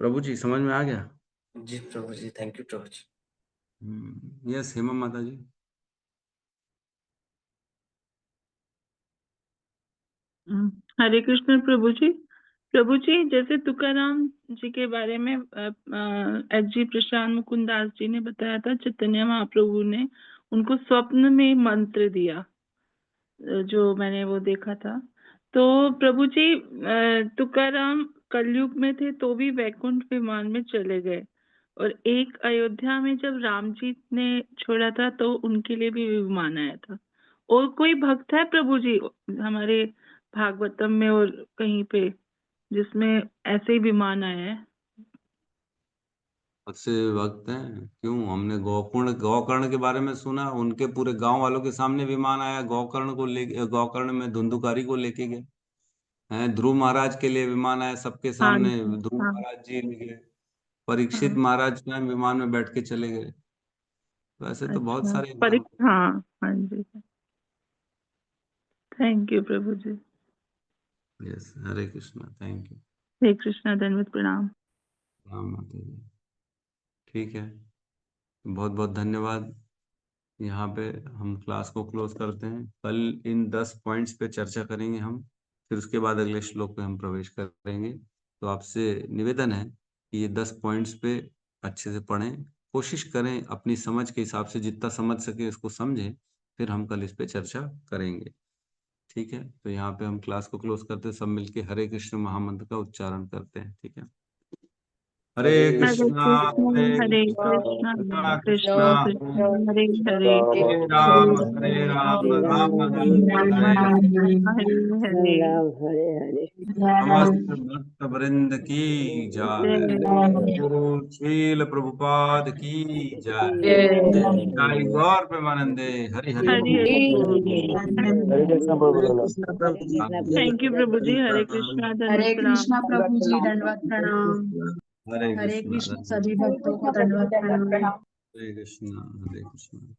प्रभु जी, समझ में आ गया? जी Prabhu ji, thank you Prabhu ji. Yes Hema Mata ji. हरे कृष्ण प्रभु जी। प्रभु जी, जैसे तुकाराम जी के बारे में एच जी प्रशांत मुकुंद दास जी ने बताया था, चैतन्य महाप्रभु ने उनको स्वप्न में मंत्र दिया, जो मैंने वो देखा था। तो प्रभु जी, तुकाराम कलयुग में थे तो भी वैकुंठ विमान में चले गए, और एक अयोध्या में जब राम जी ने छोड़ा था तो उनके लिए भी विमान आया था। और कोई भक्त है प्रभु जी हमारे भागवतम में और कहीं पे जिसमें ऐसे ही विमान आया है? बहुत से भक्त हैं, क्यों, हमने गोकर्ण के बारे में सुना, उनके पूरे गांव वालों के सामने विमान आया, गोकर्ण को लेके, गोकर्ण में धुंधुकारी को लेके गए हैं। ध्रुव महाराज के लिए विमान आया सबके हाँ सामने, जी, ध्रुव हाँ महाराज जी गए, परीक्षित हाँ। महाराज स्वयं विमान में बैठ के चले गए। वैसे तो बहुत अच्छा, सारे एग्जाम्पल। हाँ हाँ जी। Thank you Prabhu ji. Yes, Hare Krishna, thank you. Hare Krishna, धन्यवाद, प्रणाम। राम माता जी। ठीक है, बहुत बहुत धन्यवाद। यहाँ पे हम क्लास को क्लोज करते हैं। कल इन 10 पॉइंट्स पे चर्चा करेंगे हम, फिर उसके बाद अगले श्लोक पे हम प्रवेश करेंगे। तो आपसे निवेदन है कि ये 10 पॉइंट्स पे अच्छे से पढ़ें, कोशिश करें अपनी समझ के हिसाब से जितना समझ सके उसको समझें, फिर हम कल इस पे चर्चा करेंगे। ठीक है, तो यहाँ पे हम क्लास को क्लोज करते हैं, सब मिलके हरे कृष्ण महामंत्र का उच्चारण करते हैं। ठीक है, हरे हरे कृष्णा कृष्ण, हरे हरे कृष्णा कृष्ण, कृष्णा कृष्ण कृष्ण, हरे हरे, हरे राम राम राम हरे हरे। हरे हरे। समस्त भक्त वृंद की जय। गुरु श्रील प्रभुपाद की जय। जय गौर प्रेमानंदे, हरि हरि हरे बोल। हरे। थैंक यू प्रभु जी। हरे कृष्णा, धन्यवाद, हरे प्रणाम। कृष्णा प्रभु जी, दंडवत प्रणाम। हरे हरे कृष्णा, कृष्ण सभी भक्तों को दंडवत प्रणाम। हरे कृष्णा, हरे कृष्णा।